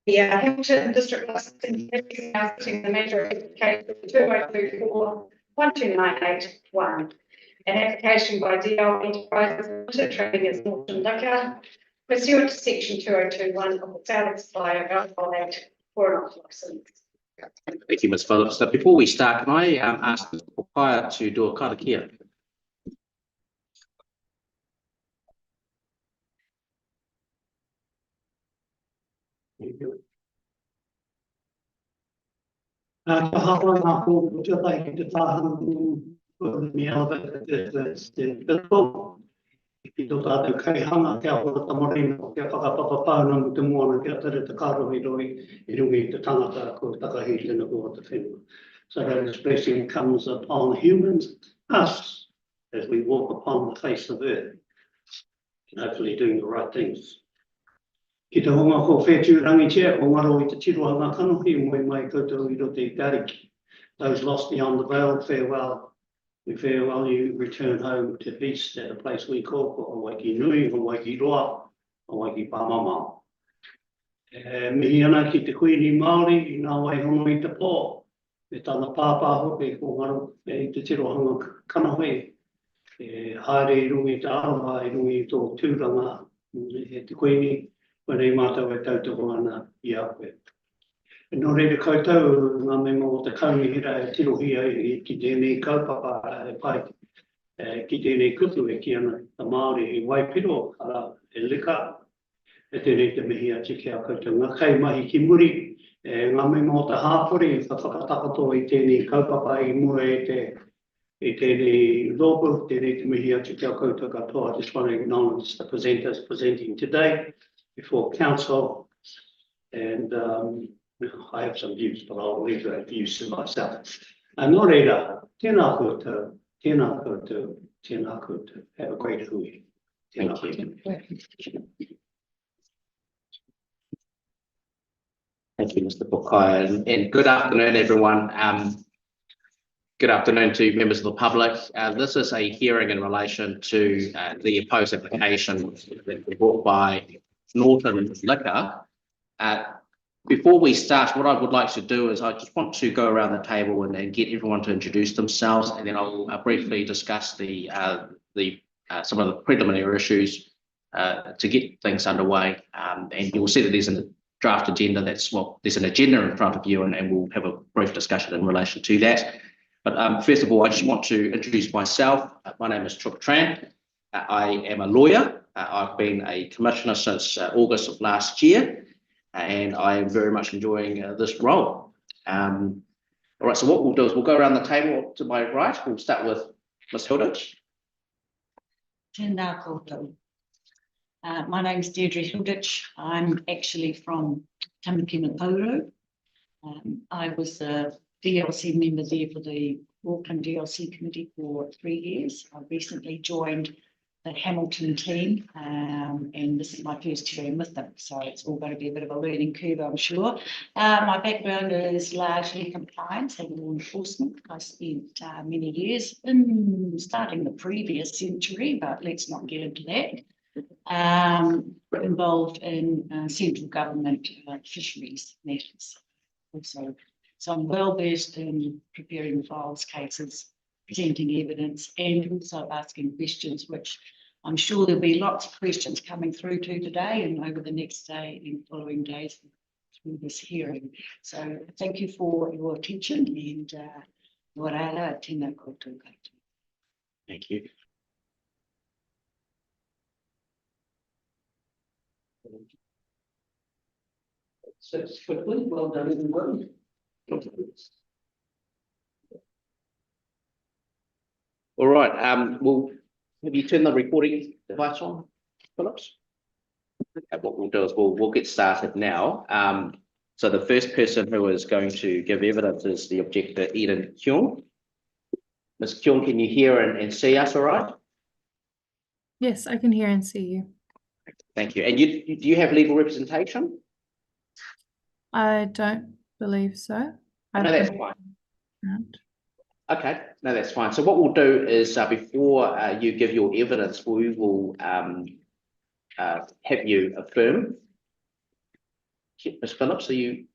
Yeah, Hamilton District Licensing now sitting the matter case 2024-12981. An application by DL Enterprises Limited trading as Nawton Liquor pursuant to section 2021 of the Sale and Supply of Alcohol Act for an off-license. Thank you, Ms. Phillips. So before we start, can I ask the choir to do a karakia? Ki tō tātou kaihanga kia horata morena, kia whakapapapāuna mo te moana, kia tere te kārohi roi, I rungi te tangata ko takahi tēnā kua te whenua. So that this blessing comes upon humans, us, as we walk upon the face of earth, and hopefully doing the right things. Ki te honga ko whetū rangitia, o ngaro I te tiroa ngā kanohi, moi mai koutou I rote I Gariki. Those lost beyond the veil, farewell. We farewell you, return home to peace at a place we call Hawaii Nui, Hawaii Roa, Hawaii Pamama. Mihi ana ki te kuini Māori, I ngā wai hono I te pō. E tāna pāpāho, e ko ngaro, e te tirohanga kanahui. Haere I rungi te aroha, I rungi tō tūranga, e te kuini, whanei mātou e tautoko ana I awe. No reira koutou, ngā me mō te kaumihira e tirohia ki tēnei kaupapa e pai, ki tēnei kutu e ki ana ta Māori I Waipiro, ara e lika, e tēnei te mihi ati ki a koutou. Ngā kei mahi ki muri, ngā me mō te hāpori, whakatakato I tēnei kaupapa I mua e tēnei lōpu, tēnei te mihi ati ki a koutou katoa. I just want to acknowledge the presenters presenting today before council, and I have some views, but I'll leave those views to myself. Nō reira, tēnā koutou, tēnā koutou, tēnā koutou. Have a great hui. Thank you. Thank you, Mr. Pukai, and good afternoon, everyone. Good afternoon to members of the public. This is a hearing in relation to the opposed application that was brought by Nawton Liquor. Before we start, what I would like to do is I just want to go around the table and get everyone to introduce themselves, and then I'll briefly discuss some of the preliminary issues to get things underway. And you'll see that there's a draft agenda. There's an agenda in front of you, and we'll have a brief discussion in relation to that. But first of all, I just want to introduce myself. My name is Truk Tran. I am a lawyer. I've been a commissioner since August of last year. And I am very much enjoying this role. All right, so what we'll do is we'll go around the table to my right. We'll start with Ms. Hilditch. Tēnā koutou. My name is Deirdre Hilditch. I'm actually from Tamaki Makaurau. I was a DLC member there for the Auckland DLC committee for 3 years. I recently joined the Hamilton team, and this is my first hearing with them, so it's all going to be a bit of a learning curve, I'm sure. My background is largely compliance and law enforcement. I spent many years starting the previous century, but let's not get into that. Involved in central government fisheries matters also. So I'm well versed in preparing files, cases, presenting evidence, and also asking questions, which I'm sure there'll be lots of questions coming through to today and over the next day and following days through this hearing. So thank you for your attention, and tēnā koutou. Thank you. So quickly, well done, everyone. All right, well, have you turned the recording device on, Phillips? Okay, what we'll do is we'll get started now. So the first person who is going to give evidence is the objector, Eden Keung. Ms. Keung, can you hear and see us all right? Yes, I can hear and see you. Thank you. And do you have legal representation? I don't believe so. No, that's fine. Okay, no, that's fine. So what we'll do is before you give your evidence, we will have you affirm. Ms. Phillips, are you?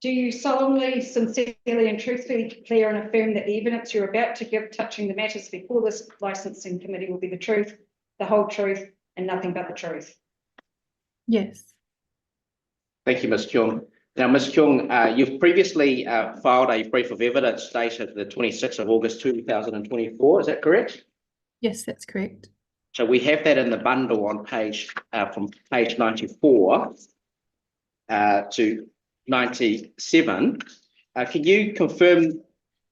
Do you solemnly, sincerely and truthfully declare and affirm that the evidence you're about to give touching the matters before this licensing committee will be the truth, the whole truth, and nothing but the truth? Yes. Thank you, Ms. Keung. Now, Ms. Keung, you've previously filed a brief of evidence dated the 26th of August 2024, is that correct? Yes, that's correct. So we have that in the bundle on page, from page 94 to 97. Can you confirm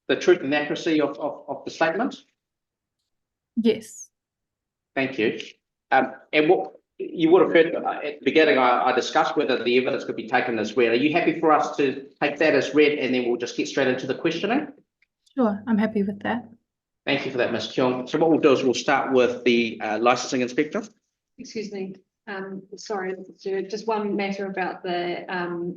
the truth and accuracy of the statement? Yes. Thank you. And what you would have heard at the beginning, I discussed whether the evidence could be taken as read. Are you happy for us to take that as read and then we'll just get straight into the questioning? Sure, I'm happy with that. Thank you for that, Ms. Keung. So what we'll do is we'll start with the licensing inspector. Excuse me, sorry, just one matter about the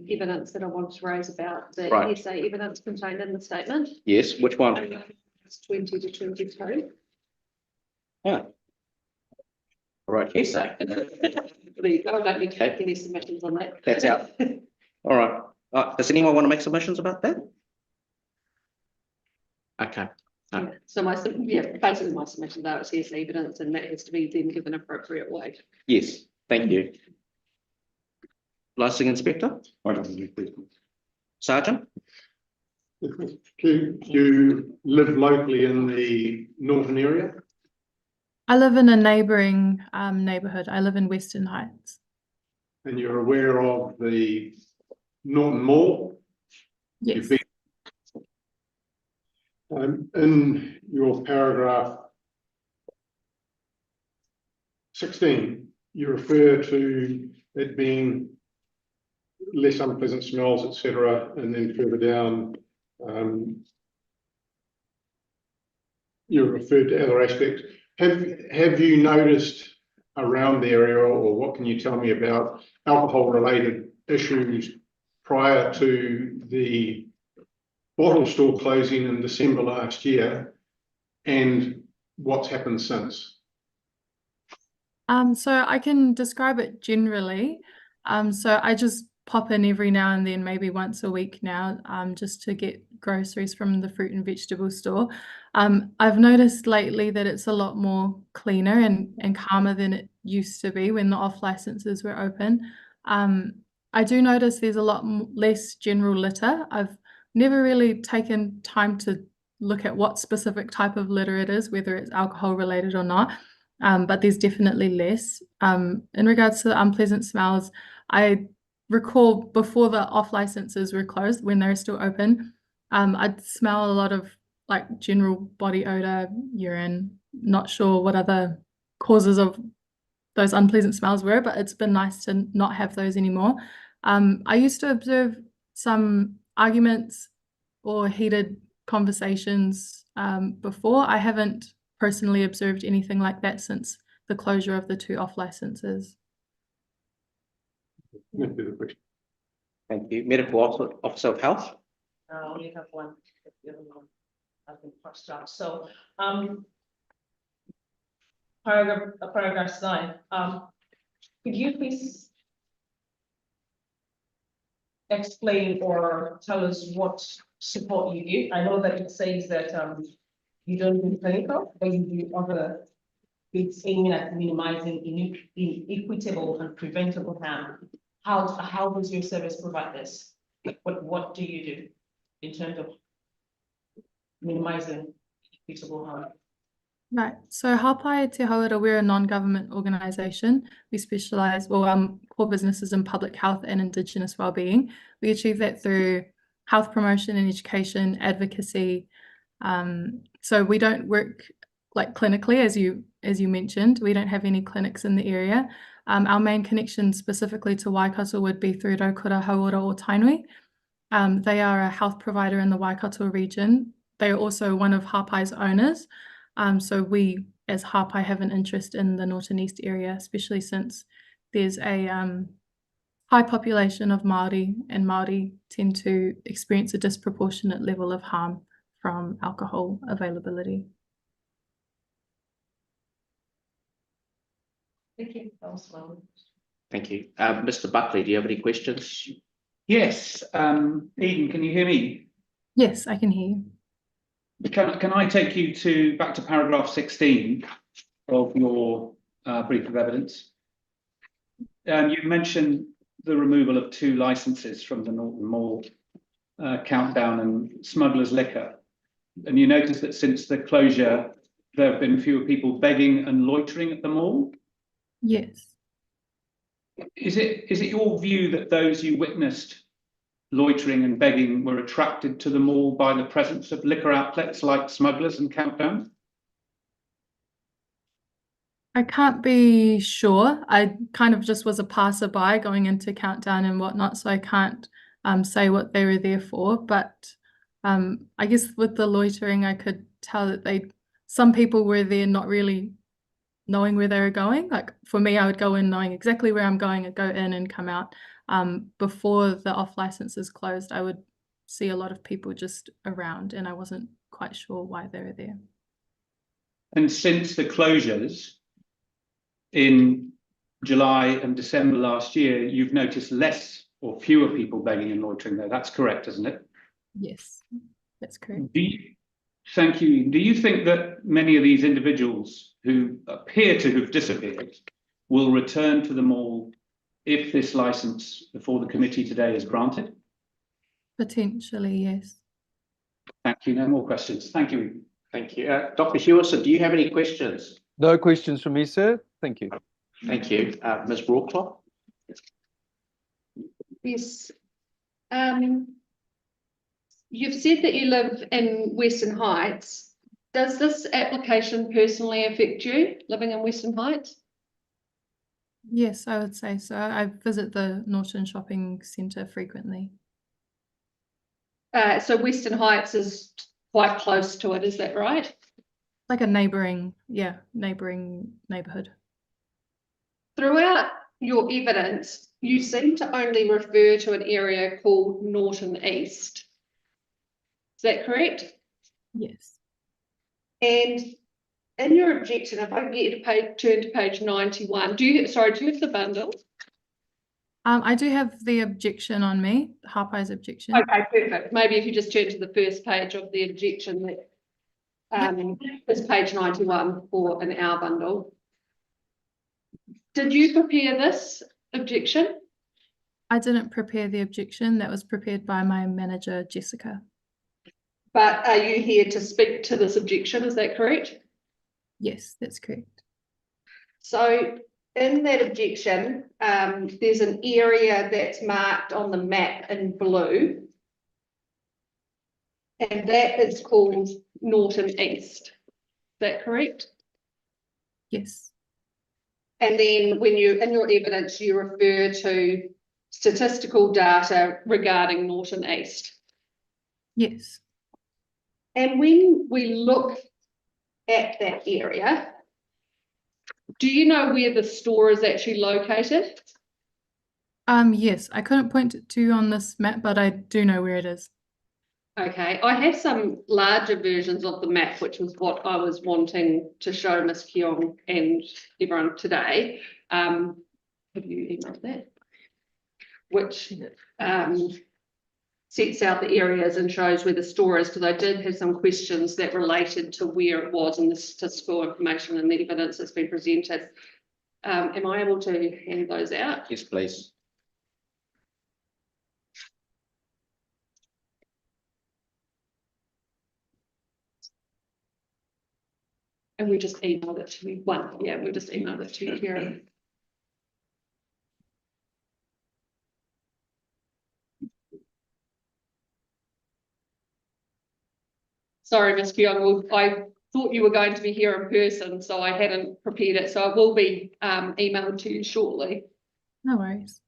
evidence that I wanted to raise about the Right. essay evidence contained in the statement. Yes, which one? It's 20 to 22. Yeah. All right, yes, sir. There you go, I don't need to make any submissions on that. That's out. All right. Does anyone want to make submissions about that? Okay. Yeah, so basically my submission though is hearsay evidence and that has to be then given appropriate weight. Yes, thank you. Licensing inspector? Sergeant? Do you live locally in the Nawton area? I live in a neighbouring neighbourhood. I live in Western Heights. And you're aware of the Nawton Mall? Yes. You've been- in your paragraph 16, you refer to it being less unpleasant smells, etc., and then further down, you referred to other aspects. Have you noticed around the area, or what can you tell me about alcohol-related issues prior to the bottle store closing in December last year, and what's happened since? So I can describe it generally. So I just pop in every now and then, maybe once a week now, just to get groceries from the fruit and vegetable store. I've noticed lately that it's a lot more cleaner and calmer than it used to be when the off licenses were open. I do notice there's a lot less general litter. I've never really taken time to look at what specific type of litter it is, whether it's alcohol related or not. But there's definitely less. In regards to the unpleasant smells, I recall before the off licenses were closed, when they were still open, I'd smell a lot of like general body odor, urine. Not sure what other causes of those unpleasant smells were, but it's been nice to not have those anymore. I used to observe some arguments or heated conversations before. I haven't personally observed anything like that since the closure of the 2 off licenses. Thank you. Medical Officer of Health? I only have one. The other one I've been crossed out. So, paragraph 9. Could you please explain or tell us what support you give? I know that it says that you don't do clinical, but you do other bits aiming at minimizing inequitable and preventable harm. How does your service provide this? What do you do in terms of minimizing inequitable harm? Right. So Hapai Te Hauora, we're a non-government organisation. We specialise, core business is in public health and Indigenous wellbeing. We achieve that through health promotion and education, advocacy. So we don't work like clinically, as you mentioned. We don't have any clinics in the area. Our main connection specifically to Waikato would be through Raukura, Hauora or Tainui. They are a health provider in the Waikato region. They are also one of Hapai's owners. So we, as Hapai, have an interest in the Northern East area, especially since there's a high population of Māori, and Māori tend to experience a disproportionate level of harm from alcohol availability. Thank you. Councillor. Thank you. Mr. Buckley, do you have any questions? Yes, Eden, can you hear me? Yes, I can hear you. Can I take you back to paragraph 16 of your brief of evidence? You mentioned the removal of 2 licenses from the Nawton Mall, Countdown and Smugglers Liquor. And you notice that since the closure, there have been fewer people begging and loitering at the mall. Yes. Is it your view that those you witnessed loitering and begging were attracted to the mall by the presence of liquor outlets like Smugglers and Countdown? I can't be sure. I kind of just was a passerby going into Countdown and whatnot, so I can't say what they were there for. But I guess with the loitering, I could tell that some people were there not really knowing where they were going. Like for me, I would go in knowing exactly where I'm going and go in and come out. Before the off licenses closed, I would see a lot of people just around, and I wasn't quite sure why they were there. And since the closures in July and December last year, you've noticed less or fewer people begging and loitering there. That's correct, isn't it? Yes, that's correct. Thank you. Do you think that many of these individuals who appear to have disappeared will return to the mall if this license before the committee today is granted? Potentially, yes. Thank you. No more questions. Thank you. Thank you. Dr. Hewison, do you have any questions? No questions from me, sir. Thank you. Thank you. Ms. Rawcliffe? Yes. You've said that you live in Western Heights. Does this application personally affect you, living in Western Heights? Yes, I would say so. I visit the Nawton shopping centre frequently. So Western Heights is quite close to it, is that right? Like a neighbouring neighbourhood. Throughout your evidence, you seem to only refer to an area called Nawton East. Is that correct? Yes. And in your objection, if I can get you to turn to page 91, do you have the bundle? I do have the objection on me, Harpai's objection. Okay, perfect. Maybe if you just turn to the first page of the objection, that is page 91 for an hour bundle. Did you prepare this objection? I didn't prepare the objection. That was prepared by my manager, Jessica. But are you here to speak to this objection? Is that correct? Yes, that's correct. So in that objection, there's an area that's marked on the map in blue, and that is called Nawton East. Is that correct? Yes. And then when in your evidence, you refer to statistical data regarding Nawton East. Yes. And when we look at that area, do you know where the store is actually located? Yes, I couldn't point it to you on this map, but I do know where it is. Okay, I have some larger versions of the map, which was what I was wanting to show Ms. Keong and everyone today. Have you emailed that? Which sets out the areas and shows where the store is, because I did have some questions that related to where it was in the statistical information and the evidence that's been presented. Am I able to hand those out? Yes, please. And we just emailed it to me. We just emailed it to you, Karen. Sorry, Ms. Keong, I thought you were going to be here in person, so I hadn't prepared it. So it will be emailed to you shortly. No worries.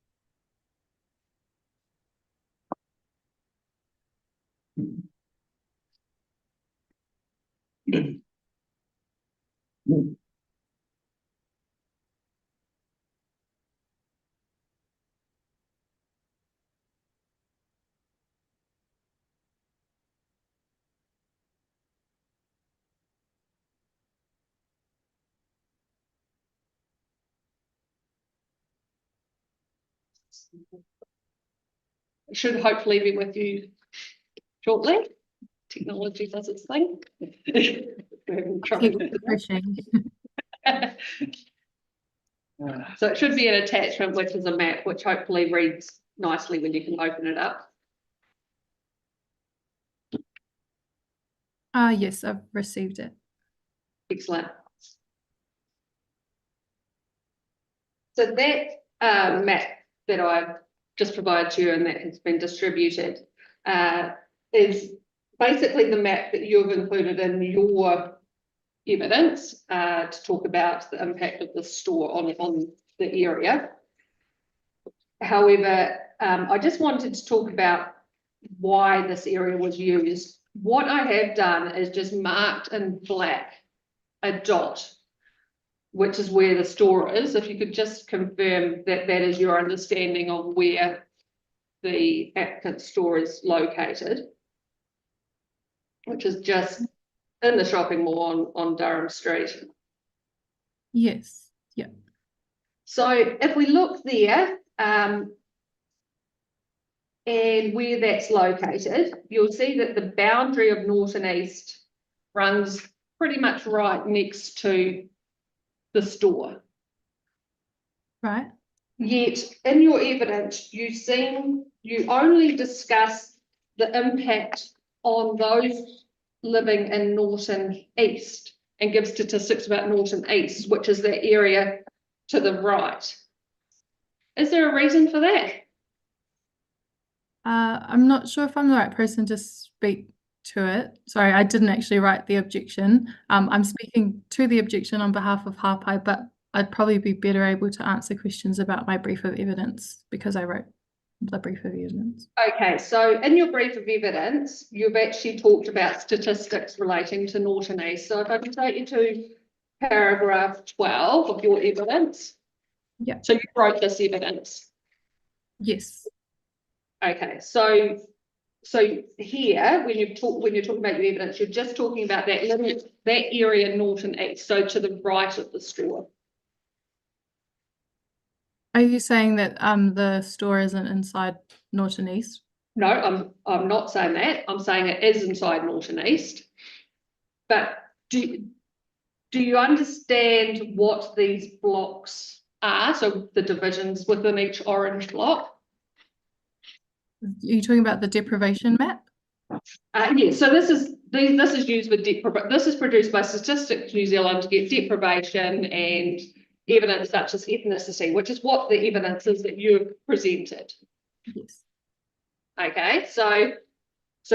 It should hopefully be with you shortly. Technology does its thing. We're having trouble Keep with refreshing. that. So it should be an attachment, which is a map, which hopefully reads nicely when you can open it up. Yes, I've received it. Excellent. So that map that I've just provided to you and that has been distributed is basically the map that you've included in your evidence to talk about the impact of the store on the area. However, I just wanted to talk about why this area was used. What I have done is just marked in black a dot, which is where the store is. If you could just confirm that that is your understanding of where the applicant store is located, which is just in the shopping mall on Durham Street. Yes. Yeah. So if we look there, and where that's located, you'll see that the boundary of Nawton East runs pretty much right next to the store. Right. Yet in your evidence, you only discuss the impact on those living in Nawton East and give statistics about Nawton East, which is that area to the right. Is there a reason for that? I'm not sure if I'm the right person to speak to it. Sorry, I didn't actually write the objection. I'm speaking to the objection on behalf of Harpai, but I'd probably be better able to answer questions about my brief of evidence because I wrote the brief of evidence. Okay, so in your brief of evidence, you've actually talked about statistics relating to Nawton East. So if I can take you to paragraph 12 of your evidence. Yeah. So you wrote this evidence. Yes. Okay, so here, when you're talking about your evidence, you're just talking about that area Nawton East, so to the right of the store. Are you saying that the store isn't inside Nawton East? No, I'm not saying that. I'm saying it is inside Nawton East. But do you understand what these blocks are? So the divisions within each orange block? Are you talking about the deprivation map? Yes, so this is used with this is produced by Statistics New Zealand to get deprivation and evidence such as ethnicity, which is what the evidence is that you've presented. Yes. Okay, so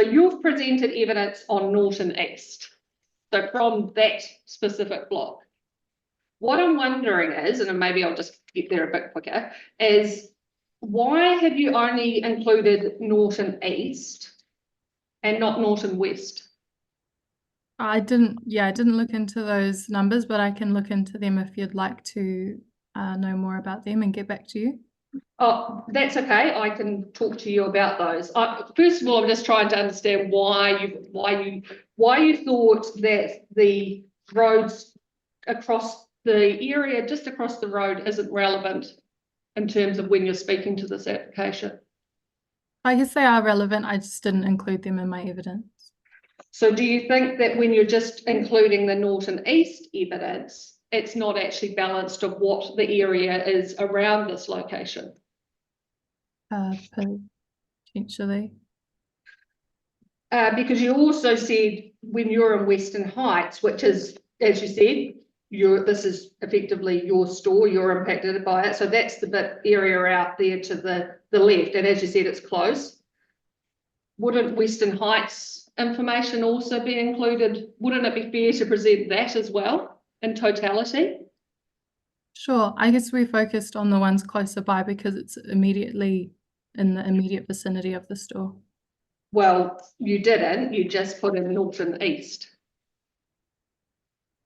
you've presented evidence on Nawton East. So from that specific block. What I'm wondering is, and maybe I'll just get there a bit quicker, is why have you only included Nawton East and not Nawton West? I didn't look into those numbers, but I can look into them if you'd like to know more about them and get back to you. Oh, that's okay. I can talk to you about those. First of all, I'm just trying to understand why you thought that the roads across the area just across the road isn't relevant in terms of when you're speaking to this application. I guess they are relevant. I just didn't include them in my evidence. So do you think that when you're just including the Nawton East evidence, it's not actually balanced of what the area is around this location? Potentially. Because you also said when you're in Western Heights, which is, as you said, this is effectively your store, you're impacted by it. So that's the bit area out there to the left. And as you said, it's close. Wouldn't Western Heights information also be included? Wouldn't it be fair to present that as well in totality? Sure. I guess we focused on the ones closer by because it's immediately in the immediate vicinity of the store. Well, you didn't. You just put in Nawton East.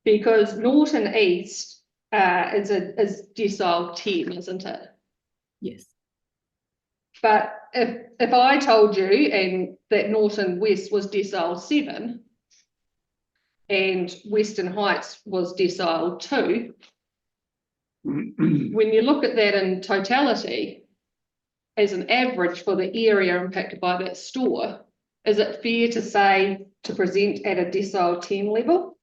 Because Nawton East is decile 10, isn't it? Yes. But if I told you and that Nawton West was decile 7 and Western Heights was decile 2, when you look at that in totality, as an average for the area impacted by that store, is it fair to say to present at a decile 10 level?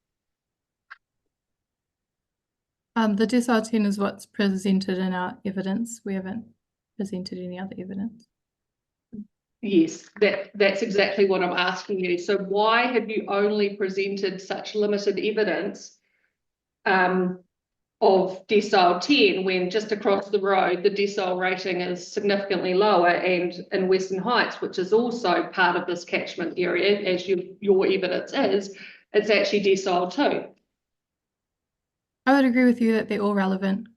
The decile 10 is what's presented in our evidence. We haven't presented any other evidence. Yes, that's exactly what I'm asking you. So why have you only presented such limited evidence of decile 10 when just across the road the decile rating is significantly lower, and in Western Heights, which is also part of this catchment area, as your evidence is, it's actually decile 2. I would agree with you that they're all relevant.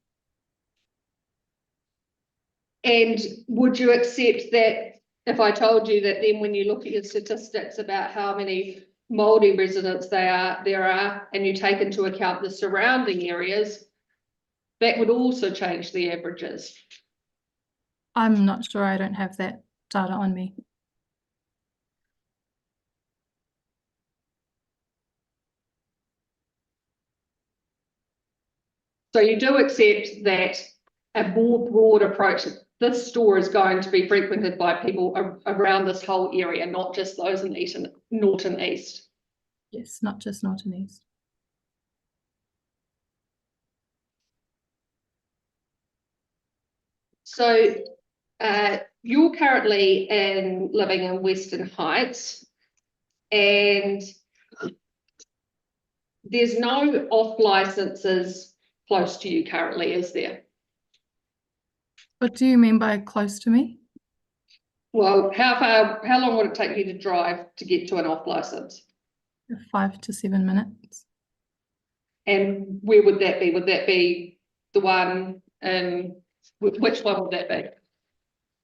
And would you accept that if I told you that then when you look at your statistics about how many Māori residents there are, and you take into account the surrounding areas, that would also change the averages? I'm not sure. I don't have that data on me. So you do accept that a more broad approach, this store is going to be frequented by people around this whole area, not just those in Nawton East. Yes, not just Nawton East. So you're currently living in Western Heights, and there's no off licenses close to you currently, is there? What do you mean by close to me? Well, how long would it take you to drive to get to an off license? 5 to 7 minutes. And where would that be? Would that be the one, which one would that be?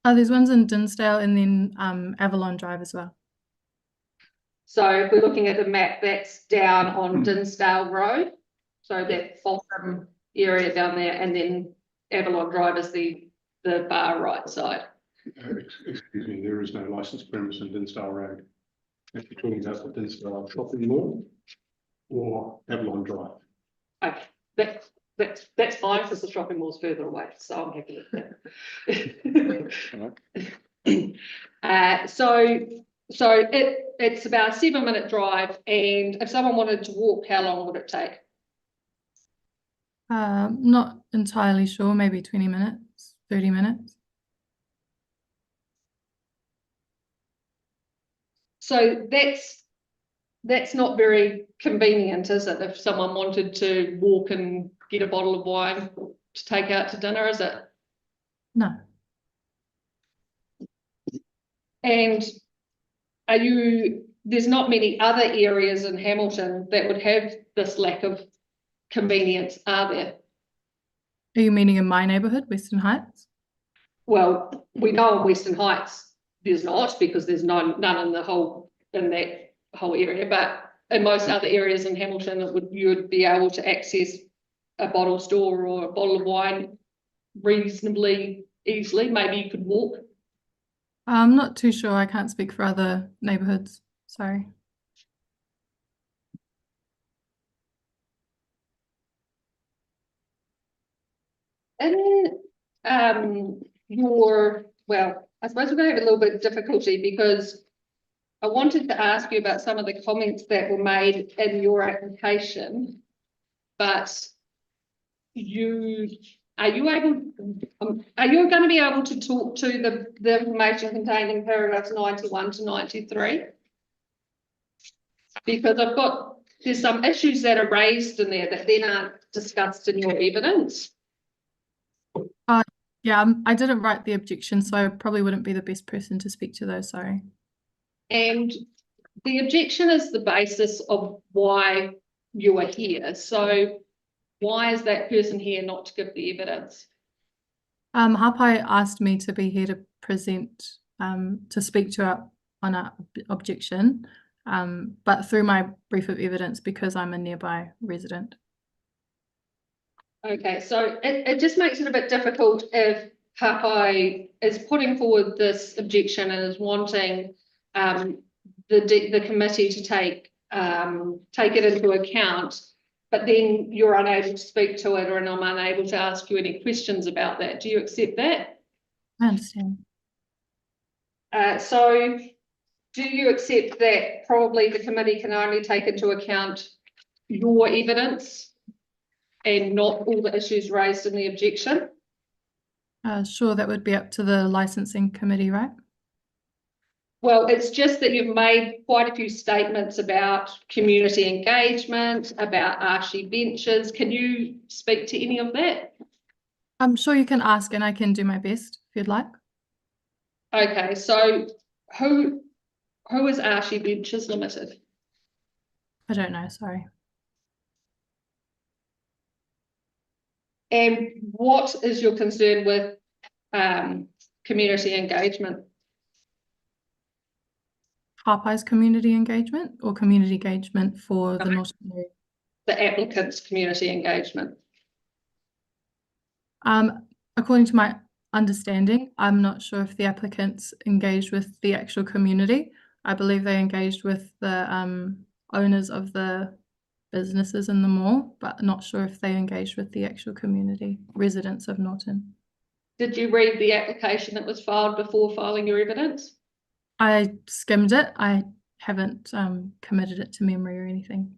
There's ones in Dinsdale and then Avalon Drive as well. So if we're looking at the map, that's down on Dinsdale Road. So that bottom area down there, and then Avalon Drive is the far right side. Excuse me, there is no licensed premise in Dinsdale Road. If you're talking about the Dinsdale shopping mall or Avalon Drive. Okay, that's fine because the shopping mall's further away, so I'm happy with that. So it's about a 7-minute drive, and if someone wanted to walk, how long would it take? Not entirely sure, maybe 20 minutes, 30 minutes. So that's not very convenient, is it? If someone wanted to walk and get a bottle of wine to take out to dinner, is it? No. And there's not many other areas in Hamilton that would have this lack of convenience, are there? Are you meaning in my neighbourhood, Western Heights? Well, we know in Western Heights there's not, because there's none in that whole area, but in most other areas in Hamilton, you would be able to access a bottle store or a bottle of wine reasonably easily. Maybe you could walk. I'm not too sure. I can't speak for other neighbourhoods. Sorry. And well, I suppose we're going to have a little bit of difficulty because I wanted to ask you about some of the comments that were made in your application, but are you going to be able to talk to the information contained in paragraphs 91 to 93? Because there's some issues that are raised in there that then aren't discussed in your evidence. Yeah, I didn't write the objection, so I probably wouldn't be the best person to speak to those, sorry. And the objection is the basis of why you are here. So why is that person here not to give the evidence? Hapai asked me to be here to present, to speak to on our objection, but through my brief of evidence because I'm a nearby resident. Okay, so it just makes it a bit difficult if Hapai is putting forward this objection and is wanting the committee to take it into account, but then you're unable to speak to it, or I'm unable to ask you any questions about that. Do you accept that? I understand. So do you accept that probably the committee can only take into account your evidence and not all the issues raised in the objection? Sure, that would be up to the licensing committee, right? Well, it's just that you've made quite a few statements about community engagement, about Archie benches. Can you speak to any of that? I'm sure you can ask and I can do my best if you'd like. Okay, so who is Archie Benches Limited? I don't know, sorry. And what is your concern with community engagement? Harpai's community engagement or community engagement for the Nawton area? The applicant's community engagement. According to my understanding, I'm not sure if the applicants engaged with the actual community. I believe they engaged with the owners of the businesses in the mall, but not sure if they engaged with the actual community, residents of Nawton. Did you read the application that was filed before filing your evidence? I skimmed it. I haven't committed it to memory or anything.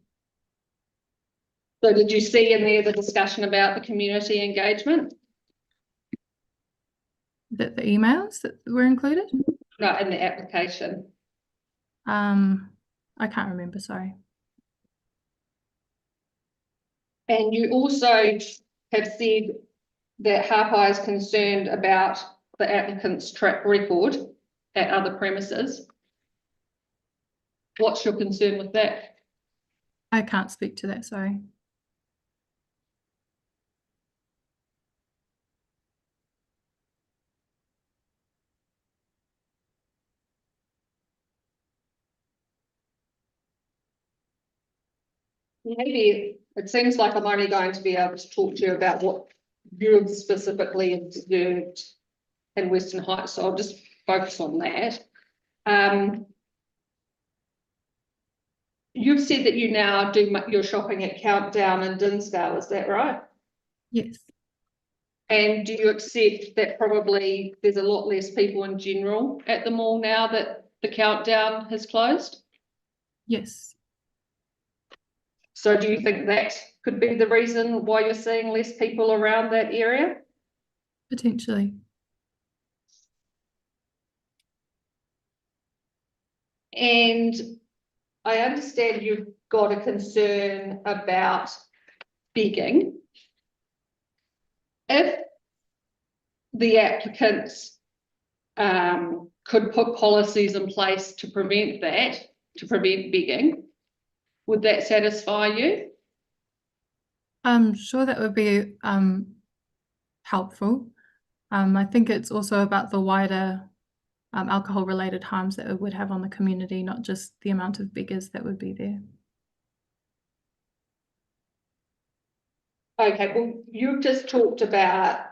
So did you see in there the discussion about the community engagement? The emails that were included? No, in the application. I can't remember, sorry. And you also have said that Harpai is concerned about the applicant's track record at other premises. What's your concern with that? I can't speak to that, sorry. Maybe it seems like I'm only going to be able to talk to you about what you've specifically observed in Western Heights, so I'll just focus on that. You've said that you now do your shopping at Countdown and Dinsdale, is that right? Yes. And do you accept that probably there's a lot less people in general at the mall now that the Countdown has closed? Yes. So do you think that could be the reason why you're seeing less people around that area? Potentially. And I understand you've got a concern about begging. If the applicants could put policies in place to prevent that, to prevent begging, would that satisfy you? I'm sure that would be helpful. I think it's also about the wider alcohol-related harms that it would have on the community, not just the amount of beggars that would be there. Okay, well, you've just talked about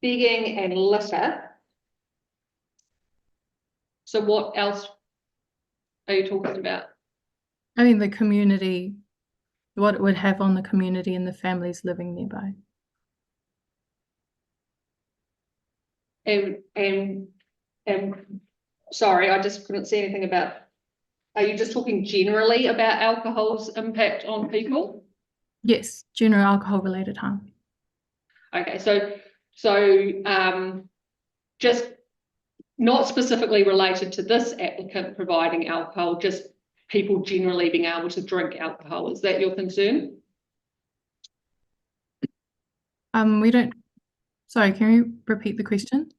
begging and litter. So what else are you talking about? I mean, the community, what it would have on the community and the families living nearby. And sorry, I just couldn't see anything about, are you just talking generally about alcohol's impact on people? Yes, general alcohol-related harm. Okay, so just not specifically related to this applicant providing alcohol, just people generally being able to drink alcohol. Is that your concern? We don't, sorry, can you repeat the question?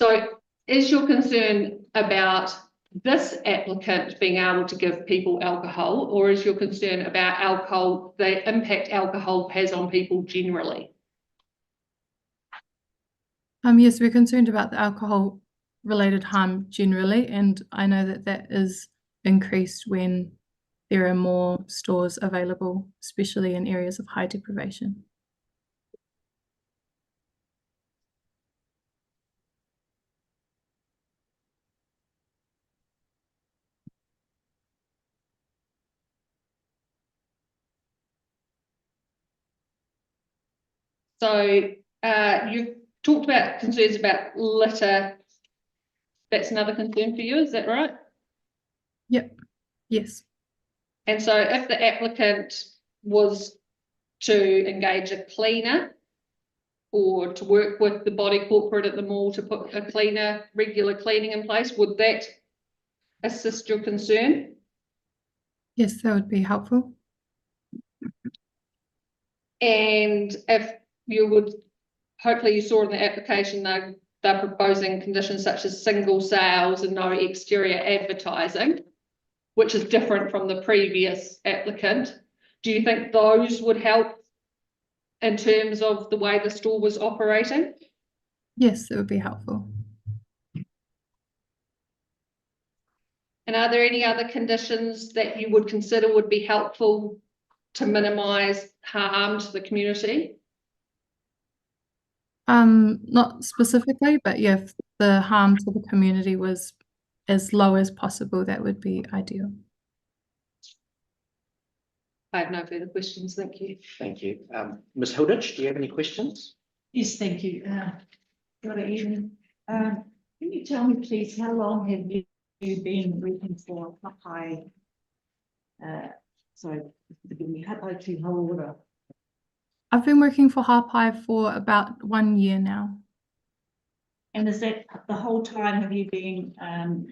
So is your concern about this applicant being able to give people alcohol, or is your concern about alcohol, the impact alcohol has on people generally? Yes, we're concerned about the alcohol-related harm generally, and I know that that is increased when there are more stores available, especially in areas of high deprivation. So you've talked about concerns about litter That's another concern for you, is that right? Yes. And so if the applicant was to engage a cleaner or to work with the body corporate at the mall to put a cleaner, regular cleaning in place, would that assist your concern? Yes, that would be helpful. And if you would, hopefully you saw in the application, they're proposing conditions such as single sales and no exterior advertising, which is different from the previous applicant. Do you think those would help in terms of the way the store was operating? Yes, that would be helpful. And are there any other conditions that you would consider would be helpful to minimise harm to the community? Not specifically, but yeah, if the harm to the community was as low as possible, that would be ideal. I have no further questions, thank you. Thank you. Ms Hilditch, do you have any questions? Yes, thank you. Good evening. Can you tell me, please, how long have you been working for Hapai? Sorry, forgive me, Hapai Te Hauora. I've been working for Hapai for about 1 year now. And is that the whole time have you been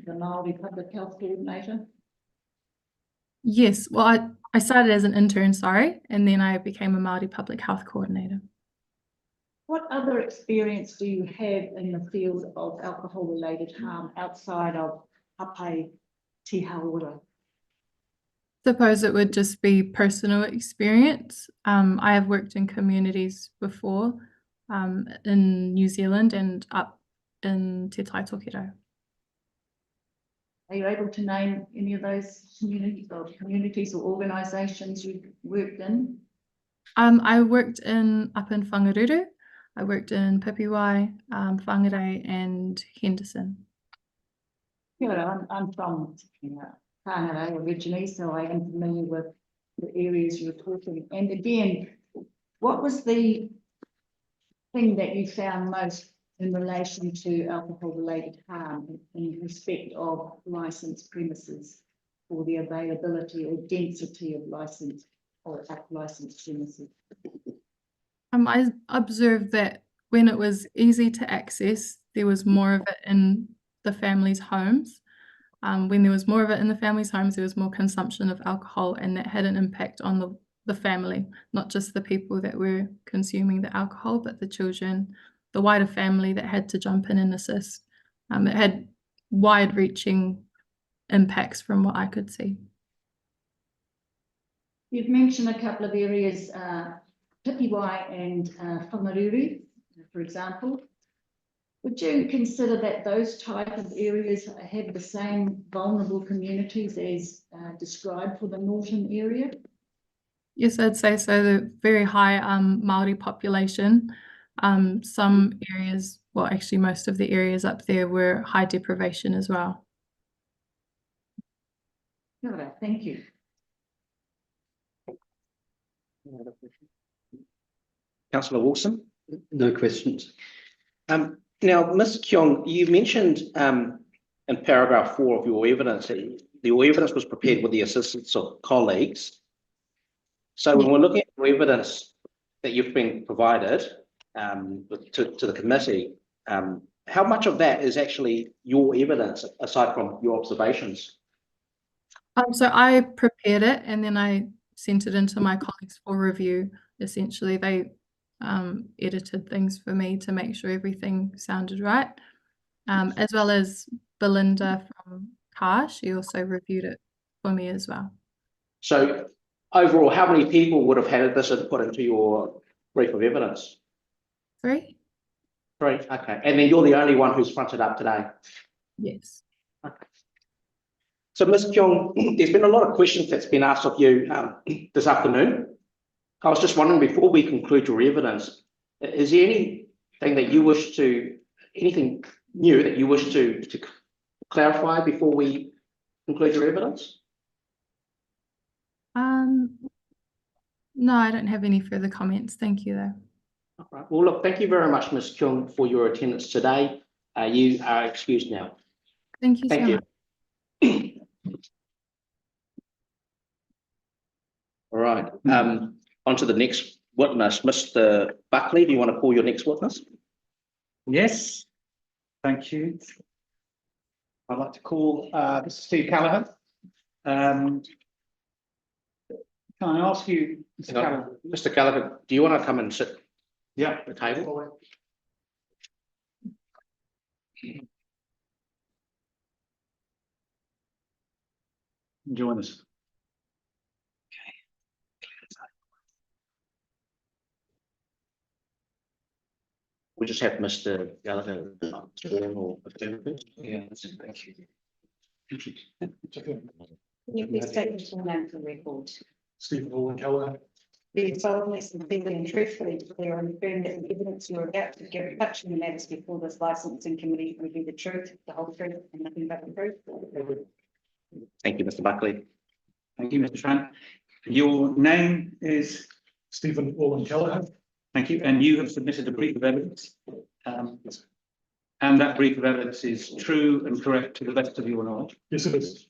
the Māori Public Health Coordinator? Yes, well, I started as an intern, sorry, and then I became a Māori Public Health Coordinator. What other experience do you have in the field of alcohol-related harm outside of Hapai Te Hauora? Suppose it would just be personal experience. I have worked in communities before in New Zealand and up in Te Tai Tokerau. Are you able to name any of those communities or organisations you've worked in? I worked up in Whangaruru. I worked in Pipiwai, Whangarei and Henderson. Yeah, I'm from Whangarei originally, so I am familiar with the areas you're talking. And again, what was the thing that you found most in relation to alcohol-related harm in respect of licensed premises or the availability or density of licensed or licensed premises? I observed that when it was easy to access, there was more of it in the families' homes. When there was more of it in the families' homes, there was more consumption of alcohol, and that had an impact on the family, not just the people that were consuming the alcohol, but the children, the wider family that had to jump in and assist. It had wide-reaching impacts from what I could see. You've mentioned a couple of areas, Pipiwai and Whangaruru, for example. Would you consider that those type of areas have the same vulnerable communities as described for the Nawton area? Yes, I'd say so. The very high Māori population. Some areas, well, actually most of the areas up there were high deprivation as well. Right, thank you. Councillor Wilson? No questions. Now, Ms Keong, you mentioned in paragraph 4 of your evidence that your evidence was prepared with the assistance of colleagues. So when we're looking at your evidence that you've been provided to the committee, how much of that is actually your evidence aside from your observations? So I prepared it and then I sent it into my colleagues for review. Essentially, they edited things for me to make sure everything sounded right, as well as Belinda from CAR. She also reviewed it for me as well. So overall, how many people would have had this input into your brief of evidence? 3? 3, okay. And then you're the only one who's fronted up today? Yes. Okay. So Ms Keong, there's been a lot of questions that's been asked of you this afternoon. I was just wondering, before we conclude your evidence, is there anything that you wish to, anything new that you wish to clarify before we conclude your evidence? No, I don't have any further comments. Thank you, though. All right. Well, look, thank you very much, Ms Keong, for your attendance today. You are excused now. Thank you so Thank much. you. All right, on to the next witness, Mr. Buckley, do you want to call your next witness? Yes, thank you. I'd like to call Mr. Steve Callaghan. Can I ask you, Mr. Hang on. Callaghan? Mr. Gallagher, do you want to come and sit Yeah. at the table? Join us. We just have Mr. Gallagher. Yeah, thank you. Can you please state your full name for the record? Stephen Owen Callaghan. Do you solemnly, sincerely and truthfully declare and affirm that the evidence you are about to give touching the matters before this licensing committee will be the truth, the whole truth, and nothing but the truth? Thank you, Mr. Buckley. Thank you, Mr. Tran. Your name is? Stephen Owen Callaghan. Thank you, and you have submitted a brief of evidence. And that brief of evidence is true and correct to the best of your knowledge. Yes, it is.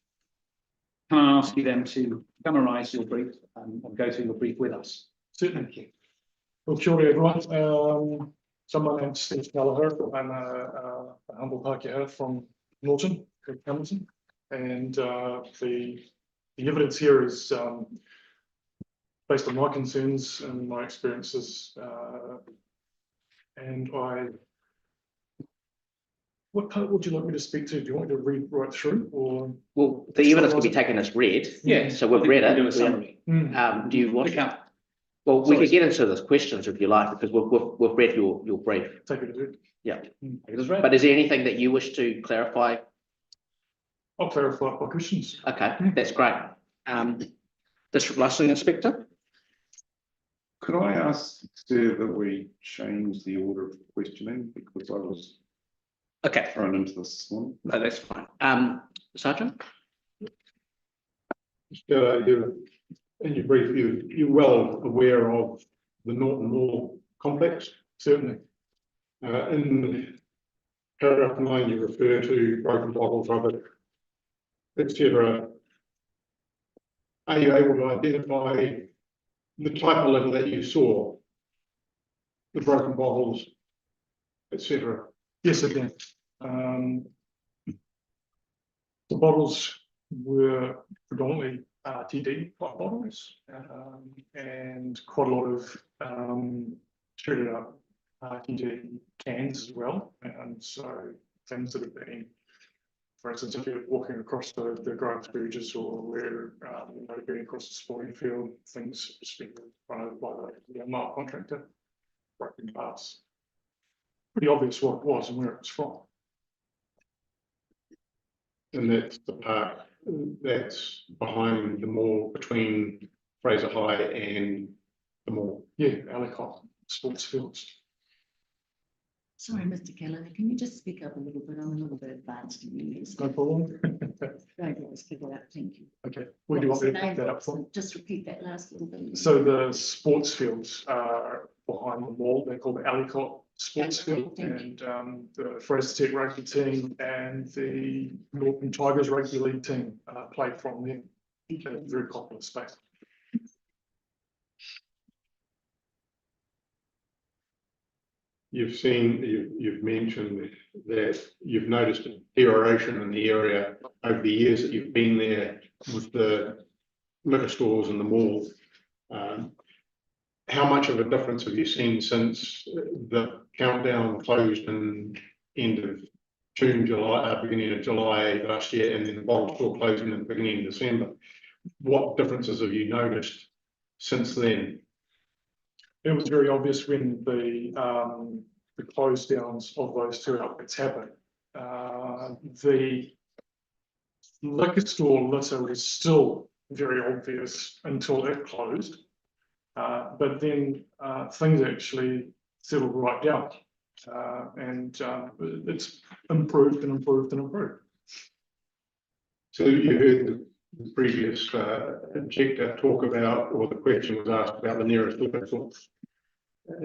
Can I ask you then to summarise your brief and go through your brief with us? Certainly. Thank you. Well, kia ora everyone. So my name's Steve Gallagher. I'm a humble Pākehā from Nawton, Hamilton. And the evidence here is based on my concerns and my experiences. And what part would you like me to speak to? Do you want me to read right through or? Well, the evidence can be taken as read. Yeah, So we've read it. Do a summary. Do you want? Pick up. Well, we could get into the questions if you like, because we've read your brief. Take it as read. Yeah. It is read. But is there anything that you wish to clarify? I'll clarify my questions. Okay, that's great. District Licensing Inspector? Could I ask, Sir, that we change the order of questioning because I was Okay, thrown into this one? no, that's fine. Sergeant? In your brief, you're well aware of the Nawton Mall complex, certainly. In paragraph 9, you refer to broken bottles, rubber, etc. Are you able to identify the type of litter that you saw? The broken bottles, etc. Yes, again. The bottles were predominantly TD bottles and quite a lot of shredded up TD cans as well. And so things that have been, for instance, if you're walking across the grass bridges or where you're getting across the sporting field, things just been run over by the mile contractor, broken glass. Pretty obvious what it was and where it was from. And that's the part that's behind the mall between Fraser High and the mall. Yeah, Alicott sports fields. Sorry, Mr. Keller, can you just speak up a little bit? I'm a little bit advanced in English. No problem. Right, let's give it up. Thank you. Okay, where do you want me to pick that up So from? just repeat that last little bit. So the sports fields are behind the mall. They're called the Alicott Sports Field, Thank and the Fraser Tech rugby team and the Northern Tigers rugby league team play from them. A very popular space. You've mentioned that you've noticed a deterioration in the area over the years that you've been there with the liquor stores and the mall. How much of a difference have you seen since the countdown closed in end of June, July, beginning of July last year, and then the bottle store closing in the beginning of December? What differences have you noticed since then? It was very obvious when the close downs of those two outlets happened. The liquor store litter was still very obvious until it closed. But then things actually settled right down, and it's improved and improved and improved. So you heard the previous objector talk about, or the question was asked about the nearest liquor store.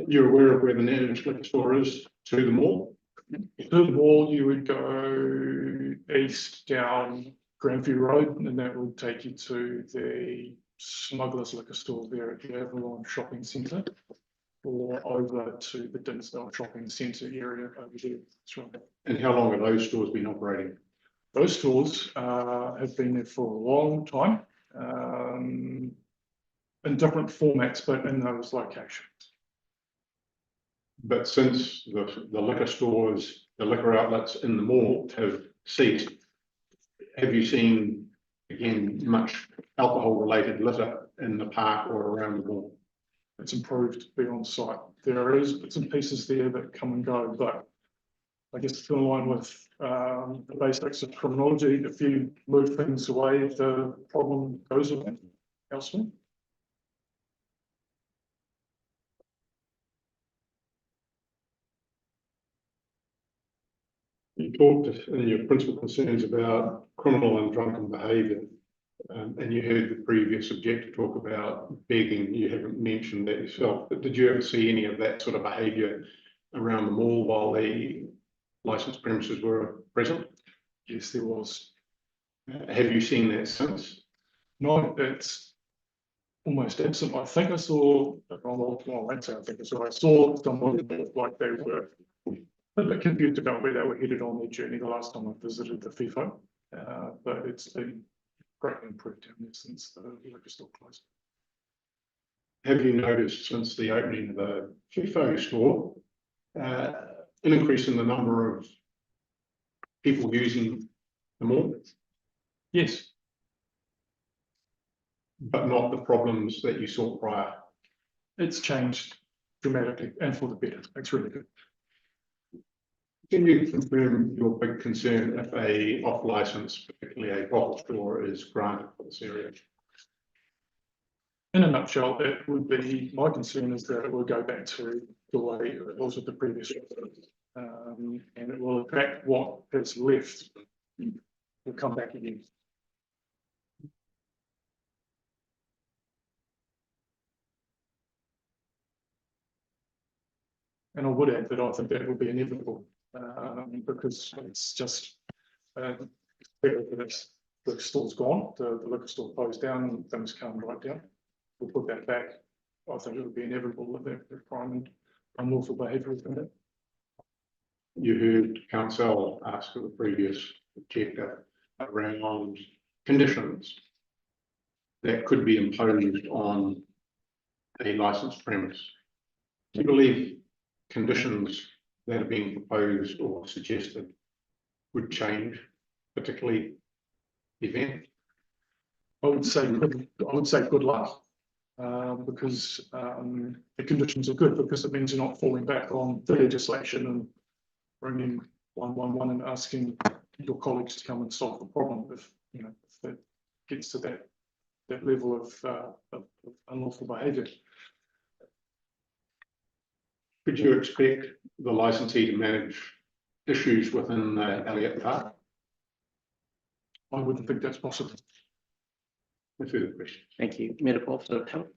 You're aware of where the nearest liquor store is to the mall? To the mall, you would go east down Grandview Road, and that will take you to the Smugglers Liquor Store there at the Avalon Shopping Centre, or over to the Dinsdale Shopping Centre area over there. That's right. And how long have those stores been operating? Those stores have been there for a long time, in different formats, but in those locations. But since the liquor stores, the liquor outlets in the mall have ceased, have you seen, again, much alcohol-related litter in the park or around the mall? It's improved to be on site. There is bits and pieces there that come and go, but I guess it's in line with the basics of criminology. If you move things away, the problem goes away elsewhere. You talked in your principal concerns about criminal and drunken behaviour, and you heard the previous objector talk about begging. You haven't mentioned that yourself, but did you ever see any of that sort of behaviour around the mall while the licensed premises were present? Yes, there was. Have you seen that since? No, it's almost absent. I think I saw, I saw someone like they were a bit confused about where they were headed on their journey the last time I visited the FIFO, but it's been greatly improved down there since the liquor store closed. Have you noticed since the opening of the FIFO store, an increase in the number of people using the mall? Yes. But not the problems that you saw prior? It's changed dramatically and for the better. It's really good. Can you confirm your big concern if a off-license, particularly a bottle store, is granted for this area? In a nutshell, it would be, my concern is that it will go back to the way it was with the previous and it will affect what is left. Will come back again. And I would add that I think that would be inevitable, because it's just the store's gone, the liquor store closed down, and things calmed right down. We'll put that back. I think it would be inevitable that the crime and unlawful behaviour is going to. You heard council ask the previous objector around conditions that could be imposed on a licensed premise. Do you believe conditions that are being proposed or suggested would change, particularly the event? I would say good luck, because the conditions are good, because it means you're not falling back on the legislation and bringing 111 and asking your colleagues to come and solve the problem if that gets to that level of unlawful behaviour. Could you expect the licensee to manage issues within Elliott Park? I wouldn't think that's possible. No further questions. Thank you. Medical Officer Hill.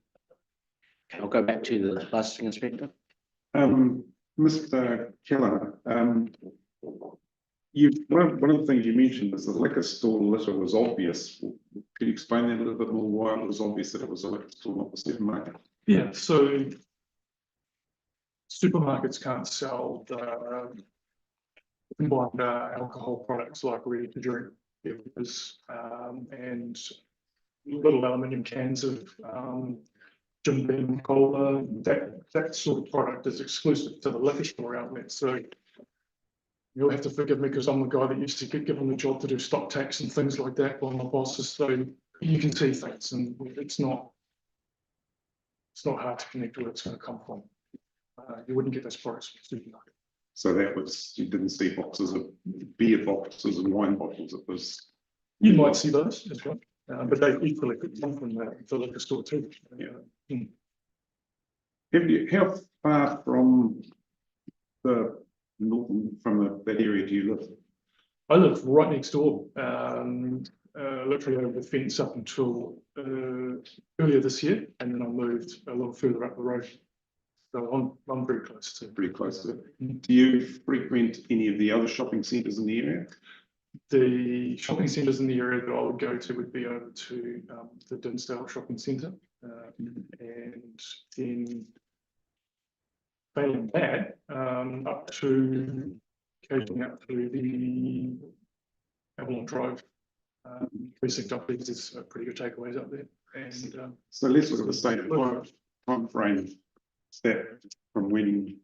Okay, I'll go back to the licensing inspector. Mr. Keller, one of the things you mentioned is the liquor store litter was obvious. Could you explain that a little bit more, why it was obvious that it was a liquor store, not the supermarket? Yeah, so supermarkets can't sell the combined alcohol products like ready to drink beverages and little aluminium cans of Jim Beam cola. That sort of product is exclusive to the liquor store outlet. So you'll have to forgive me because I'm the guy that used to get given the job to do stock tax and things like that by my bosses. So you can see things, and it's not hard to connect where it's going to come from. You wouldn't get those products from the supermarket. So that was, you didn't see boxes of beer boxes and wine bottles. It was. You might see those as well, but they equally could come from the liquor store too. Yeah. How far from the Nawton, from that area do you live? I live right next door, literally over the fence up until earlier this year, and then I moved a little further up the road. So I'm very close to. Pretty close to it. Do you frequent any of the other shopping centres in the area? The shopping centres in the area that I would go to would be over to the Dinsdale Shopping Centre. And then failing that, up to occasionally out through the Avalon Drive precinct. I believe there's pretty good takeaways up there. And So let's look at the same time frame that from when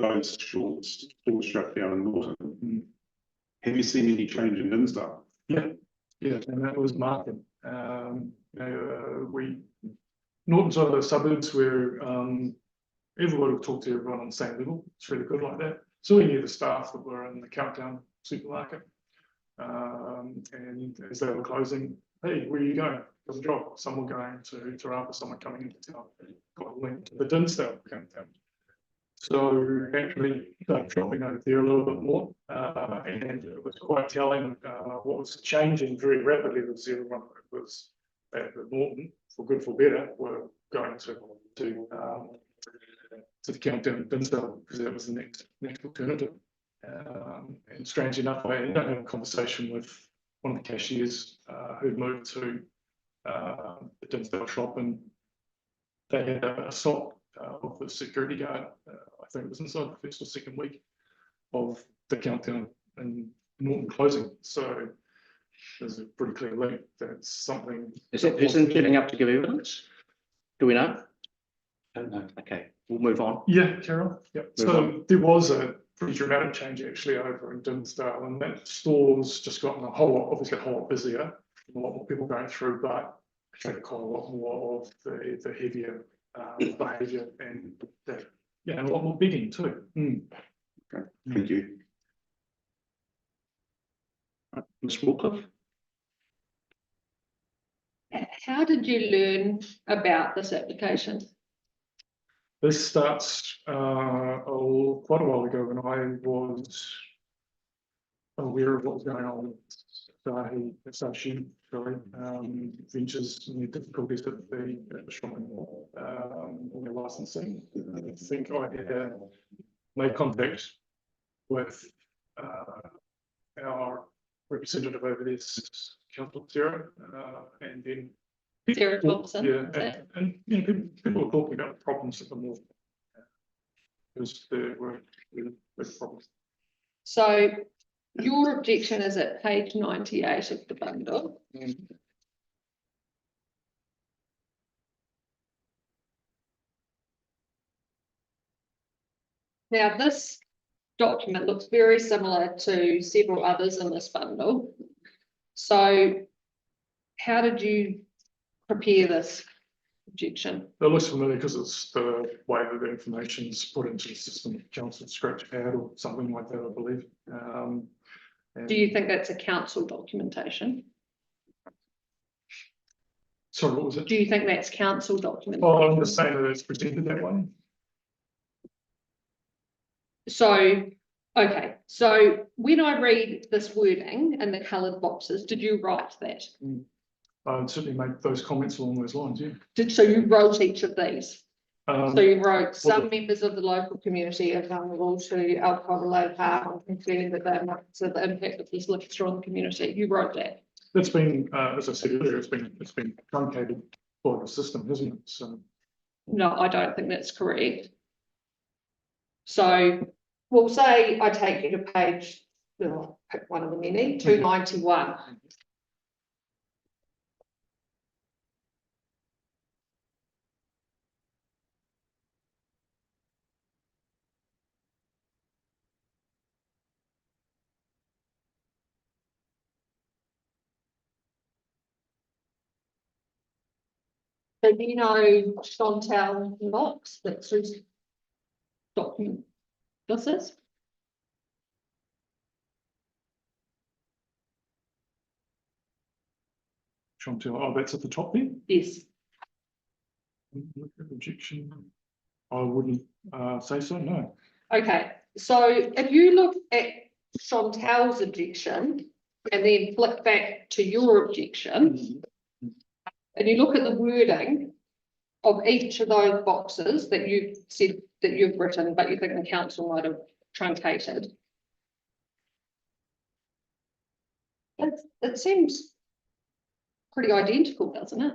those stores shut down in Nawton. Have you seen any change in Dinsdale? yeah, and that was market. Norton's one of those suburbs where everybody will talk to everyone on the same level. It's really good like that. So we knew the staff that were in the Countdown supermarket. And as they were closing, hey, where are you going? Got a job. Someone going to Rapa, someone coming into town. Got linked to the Dinsdale Countdown. So actually started shopping over there a little bit more. And it was quite telling what was changing very rapidly was everyone was at Norton, for good for better, were going to the Countdown at Dinsdale because that was the next alternative. And strange enough, I ended up having a conversation with one of the cashiers who'd moved to the Dinsdale shop, and they had a stop of the security guard. I think it was inside the first or second week of the Countdown and Norton closing. So there's a pretty clear link. That's something. Is that person turning up to give evidence? Do we know? Don't know. Okay, we'll move on. Yeah, Carol. Yep. So there was a pretty dramatic change actually over in Dinsdale, and that store's just gotten obviously a whole lot busier, a lot more people going through, but attracted quite a lot more of the heavier behaviour and that, and a lot more bidding too. Okay, thank you. Ms. Walcliffe? How did you learn about this application? This starts quite a while ago when I was aware of what was going on with Sashi, ventures and the difficulties at the shopping mall, in their licensing. I think I had made contact with our representative over this, Councillor Sarah, and then Sarah Thompson. Yeah, and you know, people were talking about the problems at the mall because there were big problems. So your objection is at page 98 of the bundle. Now, this document looks very similar to several others in this bundle. So how did you prepare this objection? It looks familiar because it's the way that the information is put into the system, council scratch pad or something like that, I believe. Do you think that's a council documentation? Sorry, what was it? Do you think that's council documentation? Oh, I'm just saying that it's presented that way. So, okay, so when I read this wording in the coloured boxes, did you write that? I would certainly make those comments along those lines, yeah. So you wrote each of these? So you wrote, some well, members of the local community are vulnerable to alcohol-related harm and concluding that they might consider the impact of this literature on the community. You wrote that? That's been, as I said earlier, it's been truncated by the system, hasn't it? So no, I don't think that's correct. So we'll say I take you to page, well, pick one of the many, 291. So do you know Chantal Knox, that's whose document this is? Chantal, oh, that's at the top there? Yes. Objection. I wouldn't say so, no. Okay, so if you look at Chantal's objection and then flick back to your objection, and you look at the wording of each of those boxes that you've said that you've written, but you think the council might have truncated. It seems pretty identical, doesn't it?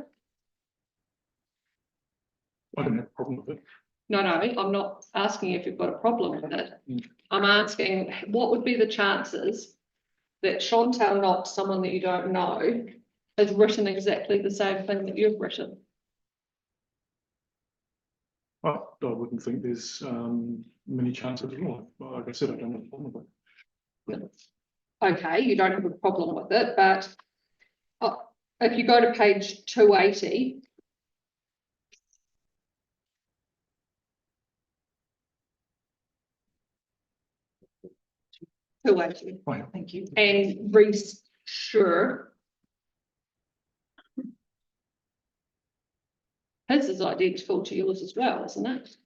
I don't have a problem with it. No, I'm not asking if you've got a problem with it. Mm. I'm asking what would be the chances that Chantal, not someone that you don't know, has written exactly the same thing that you've written? I wouldn't think there's many chances at all. Well, like I said, I don't have a problem with it. Okay, you don't have a problem with it, but if you go to page 280, Thank you. and Reese Sure. His is identical to yours as well, isn't it?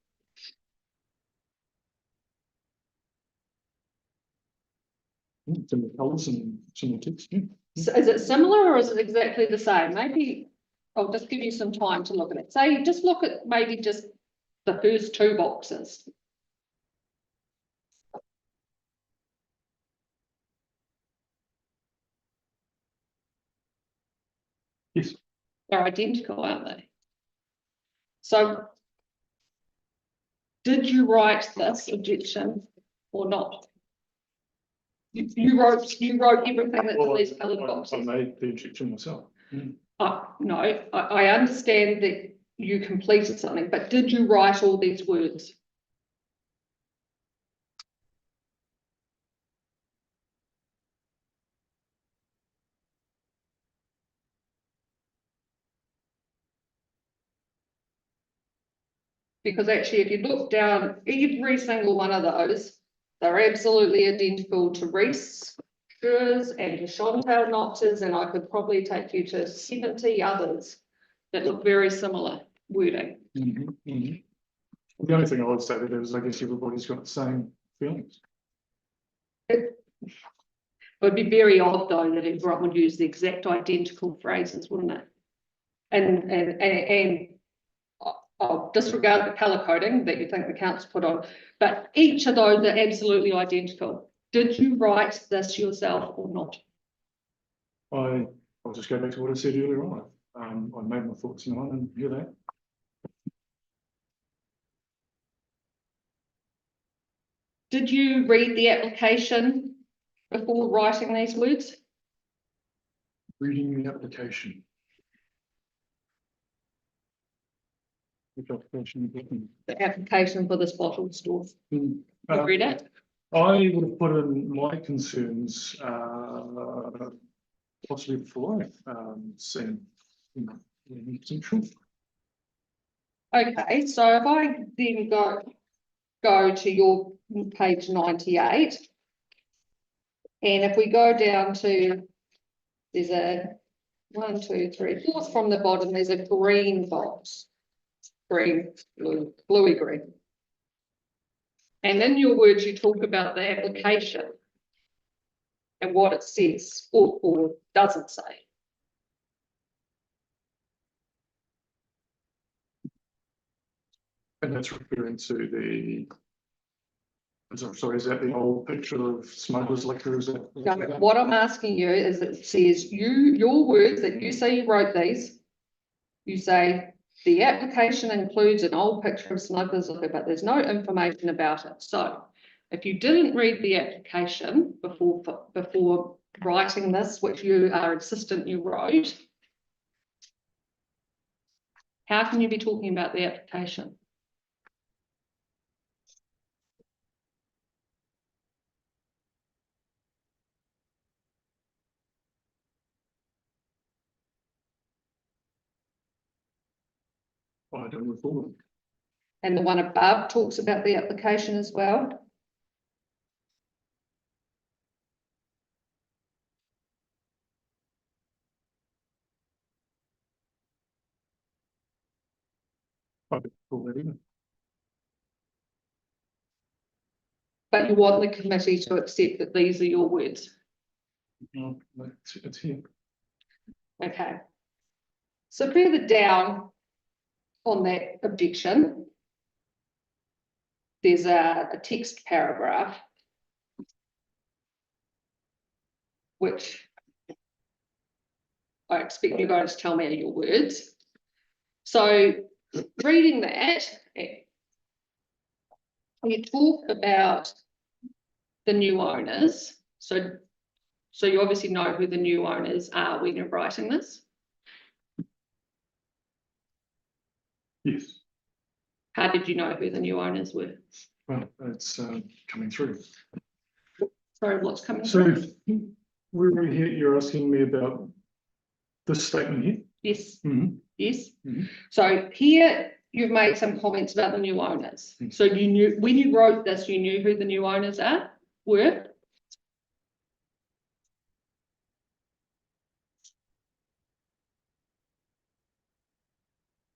Similar colours and similar text, yeah. So is it similar or is it exactly the same? Maybe I'll just give you some time to look at it. Say, just look at maybe just the first two boxes. Yes. They're identical, aren't they? So did you write this objection or not? You wrote everything that's in these coloured I boxes. made the objection myself. No, I understand that you completed something, but did you write all these words? Because actually, if you look down, every single one of those, they're absolutely identical to Reese Schur's and to Chantal Knox's, and I could probably take you to 70 others that look very similar wording. The only thing I would say that is, I guess everybody's got the same feelings. It would be very odd though that everyone would use the exact identical phrases, wouldn't it? And I'll disregard the colour coding that you think the council put on, but each of those are absolutely identical. Did you write this yourself or not? I'll just go back to what I said earlier on. I made my thoughts known and here they are. Did you read the application before writing these words? Reading the application. Which application? The application for this bottle store. You read it? I would have put in my concerns, possibly before I've seen, potential. Okay, so if I then go to your page 98, and if we go down to, there's a 1, 2, 3, 4 from the bottom, there's a green box, green, blue, bluey green. And in your words, you talk about the application and what it says or doesn't say. And that's referring to the, sorry, is that the old picture of smugglers liquor? Is that? No, what I'm asking you is it says your words that you say you wrote these, you say the application includes an old picture of smugglers liquor, but there's no information about it. So if you didn't read the application before writing this, which you are insistent you wrote, how can you be talking about the application? I don't recall. And the one above talks about the application as well. I don't recall that either. But you want the committee to accept that these are your words. No, it's here. Okay. So further down, on that objection, there's a text paragraph which I expect you guys to tell me are your words. So reading that, you talk about the new owners. So you obviously know who the new owners are when you're writing this. Yes, How did you know who the new owners were? well, it's coming through. Sorry, what's coming So through? you're asking me about this statement here? Yes. Mhm. Yes. Mhm. So here you've made some comments about the new owners. Mhm. So you knew, when you wrote this, you knew who the new owners were?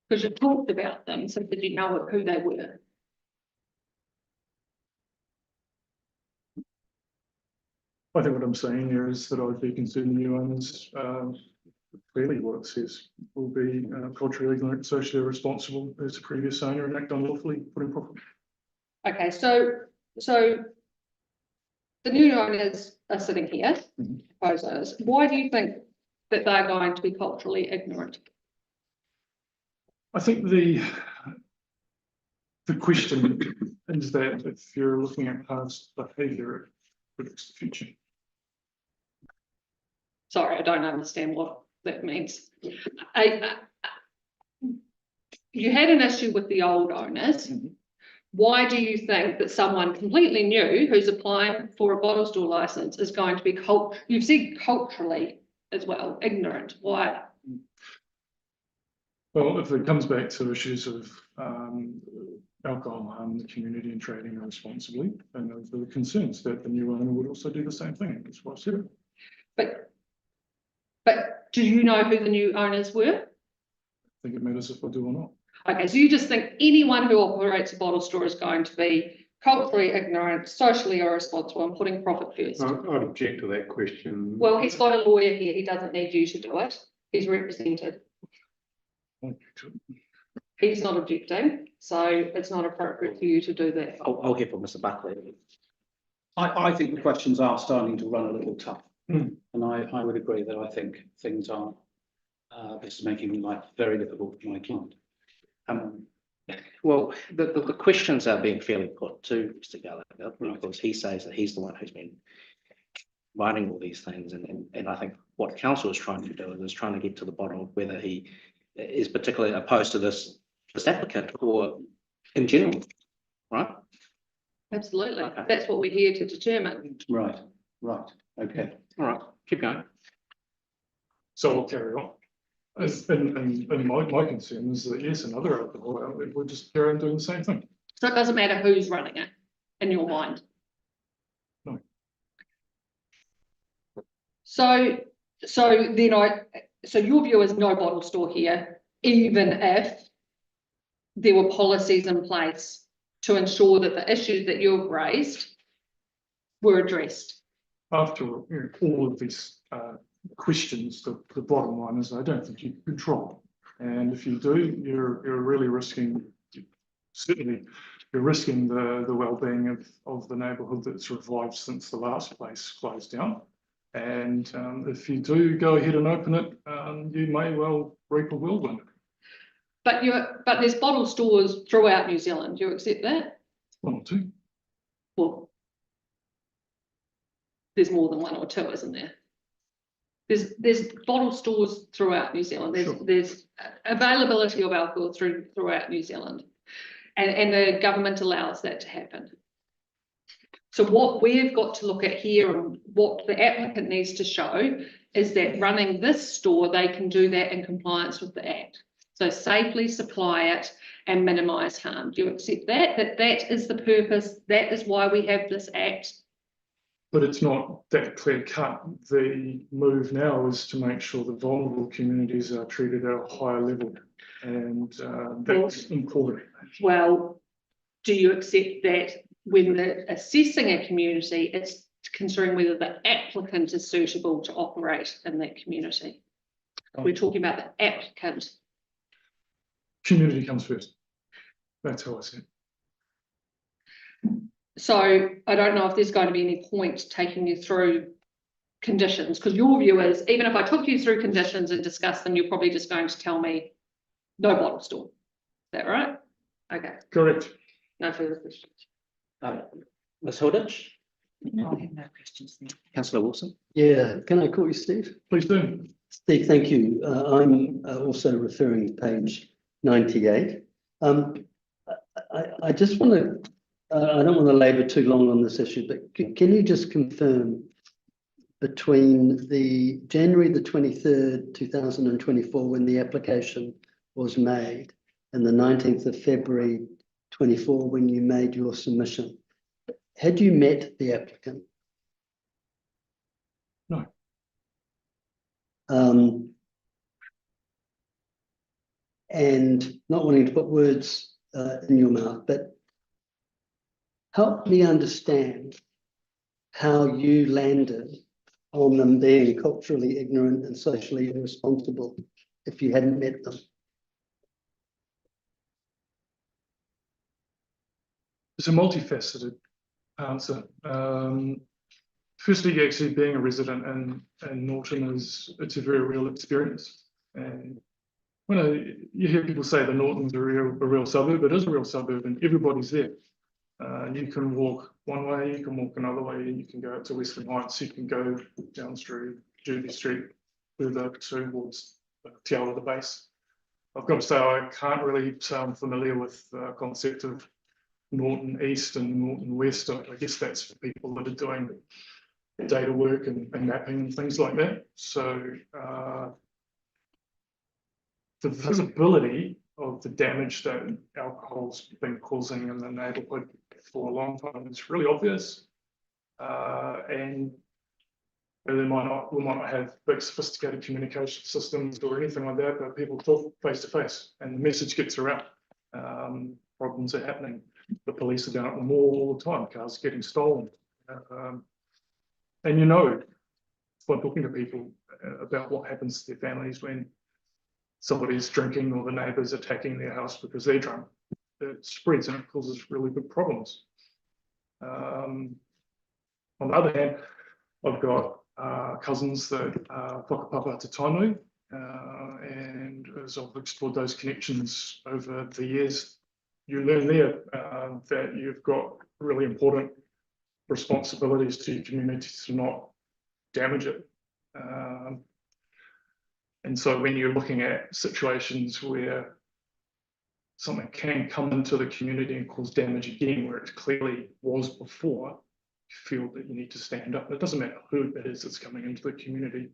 Because you talked about them, so did you know who they were? I think what I'm saying here is that I'd be concerned the new owners, clearly what it says, will be culturally ignorant, socially irresponsible as the previous owner and act unlawfully, put in property. Okay, so the new owners are sitting here, Mhm. proposers. Why do you think that they're going to be culturally ignorant? I think the question is that if you're looking at past behaviour, it predicts the future. Sorry, I don't understand what that means. You had an issue with the old owners. Mhm. Why do you think that someone completely new who's applying for a bottle store license is going to be you've said culturally as well, ignorant? Why? Well, if it comes back to issues of alcohol harm in the community and trading irresponsibly, and of the concerns that the new owner would also do the same thing. That's what I said. But do you know who the new owners were? I think it matters if I do or not. Okay, so you just think anyone who operates a bottle store is going to be culturally ignorant, socially irresponsible, and putting profit first? I'd object to that question. Well, he's got a lawyer here. He doesn't need you to do it. He's represented. He's not objecting, so it's not appropriate for you to do that. I'll hear from Mr. Buckley. I think the questions are starting to run a little tough. Mm. And I would agree that I think things are, this is making life very difficult for my client. Well, the questions are being fairly put to Mr. Gallagher, because he says that he's the one who's been writing all these things, and I think what council is trying to do is trying to get to the bottom of whether he is particularly opposed to this applicant or in general, right? Absolutely. Okay. That's what we're here to determine. Right, okay. All right, keep going. So I'll carry on. And my concern is that yes, another alcohol outlet will just carry on doing the same thing. So it doesn't matter who's running it in your mind. No. So your view is no bottle store here, even if there were policies in place to ensure that the issues that you've raised were addressed. After all of these questions, the bottom line is I don't think you can control. And if you do, you're really risking, certainly you're risking the well-being of the neighbourhood that survived since the last place closed down. And if you do go ahead and open it, you may well reap a whirlwind. But there's bottle stores throughout New Zealand. Do you accept that? One or two. Well, there's more than one or two, isn't there? There's bottle stores throughout New Zealand. There's availability of alcohol throughout New Zealand, and the government allows that to happen. So what we've got to look at here and what the applicant needs to show is that running this store, they can do that in compliance with the Act. So safely supply it and minimise harm. Do you accept that? That is the purpose. That is why we have this Act. But it's not that clear cut. The move now is to make sure the vulnerable communities are treated at a higher level, and that's important. Well, do you accept that when they're assessing a community, it's considering whether the applicant is suitable to operate in that community? We're talking about the applicant. community comes first. That's how I see it. So I don't know if there's going to be any point taking you through conditions, because your view is, even if I took you through conditions and discussed them, you're probably just going to tell me no bottle store. Is that right? Okay, Correct. no further questions. Ms Hilditch, I have no questions now. councillor Wilson. Yeah, can I call you Steve? Please do. Steve, thank you. I'm also referring to page 98. I just want to, I don't want to labour too long on this issue, but can you just confirm between the January the 23rd, 2024, when the application was made, and the 19th of February 24, when you made your submission, had you met the applicant? No. And not wanting to put words in your mouth, but help me understand how you landed on them being culturally ignorant and socially irresponsible if you hadn't met them. It's a multifaceted answer. Firstly, actually being a resident in Nawton it's a very real experience. And when you hear people say that Nawton's a real suburb, it is a real suburb and everybody's there. You can walk one way, you can walk another way, you can go to Western Heights, you can go down through Derby Street further towards Te Awa the base. I've got to say, I can't really say I'm familiar with the concept of Nawton East and Nawton West. I guess that's for people that are doing data work and mapping and things like that. So the visibility of the damage that alcohol's been causing in the neighbourhood for a long time is really obvious. And we might not have big sophisticated communication systems or anything like that, but people talk face to face and the message gets around. Problems are happening. The police are down at the mall all the time, cars getting stolen. And you know, by talking to people about what happens to their families when somebody's drinking or the neighbours attacking their house because they're drunk, it spreads and it causes really big problems. On the other hand, I've got cousins that are whakapapa to Tainui, and as I've explored those connections over the years, you learn there that you've got really important responsibilities to your community to not damage it. And so when you're looking at situations where something can come into the community and cause damage again, where it clearly was before, you feel that you need to stand up. It doesn't matter who it is that's coming into the community.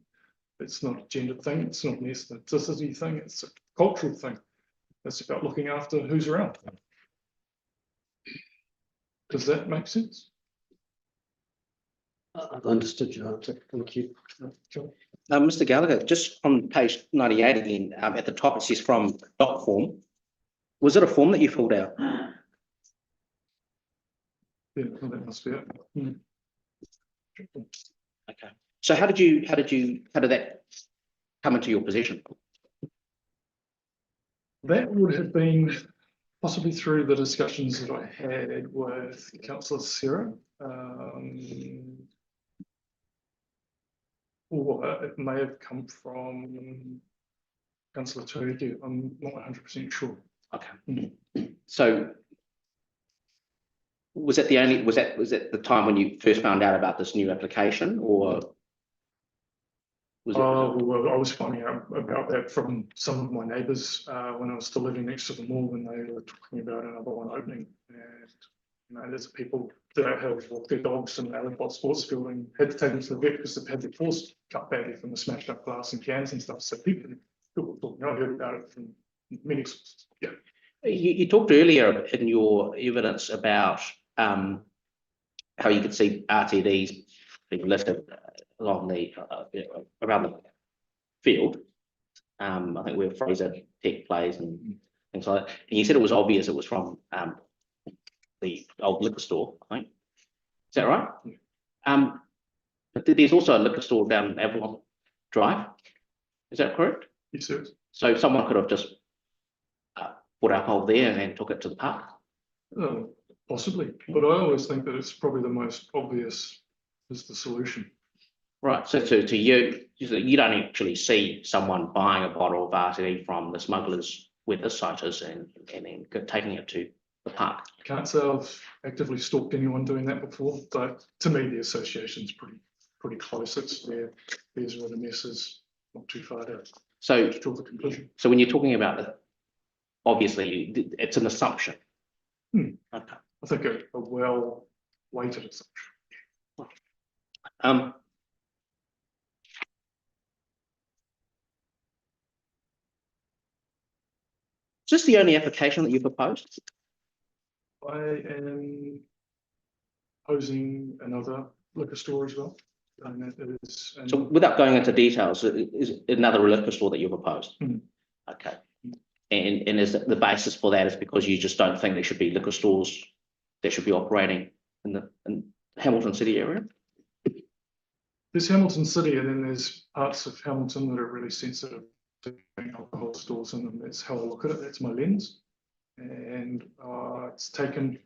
It's not a gender thing. It's not an ethnicity thing. It's a cultural thing. It's about looking after who's around. Does that make sense? I've understood your answer. Thank you. Mr Gallagher, just on page 98 again, at the top it says from doc form. Was it a form that you filled out? Yeah, well, that must be it. Okay. So how did that come into your possession? That would have been possibly through the discussions that I had with Councillor Sarah. Or it may have come from Councillor Turiki. I'm not 100% sure. Okay. So was that the time when you first found out about this new application, or was it? Well, I was finding out about that from some of my neighbours when I was still living next to the mall, when they were talking about another one opening. And you know, there's people that have walked their dogs in Allenport Sports Field and had to take them to the vet because they've had their paws cut badly from the smashed up glass and cans and stuff. So people talking, I heard about it from many sources. Yeah. You talked earlier in your evidence about how you could see RTDs being lifted along the around the field. I think where Fraser Tech plays and things like that. And you said it was obvious it was from the old liquor store, I think. Is that right? But there's also a liquor store down Avalon Drive. Is that correct? Yes, sir. So someone could have just put alcohol there and took it to the park? Possibly, but I always think that it's probably the most obvious is the solution. Right, so to you, you don't actually see someone buying a bottle of RTD from the smugglers where the site is and then taking it to the park. I can't say I've actively stalked anyone doing that before, but to me, the association's pretty close. It's where there's where the mess is, not too far to draw the conclusion. So when you're talking about it, obviously it's an assumption. Okay. I think a well-weighted assumption. Is this the only application that you proposed? I am posing another liquor store as well. And that is, So without going into details, is another liquor store that you proposed? Mhm. Okay. And is the basis for that is because you just don't think there should be liquor stores that should be operating in the Hamilton City area? there's Hamilton City, and then there's parts of Hamilton that are really sensitive to alcohol stores in them. That's how I look at it. That's my lens. And it's taken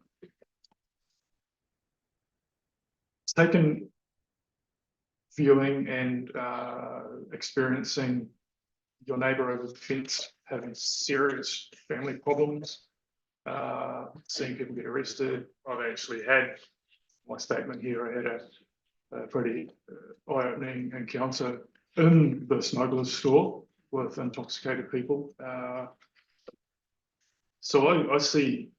viewing and experiencing your neighbour over the fence having serious family problems, seeing people get arrested. I've actually had my statement here. I had a pretty eye-opening encounter in the smuggler's store with intoxicated people. So I see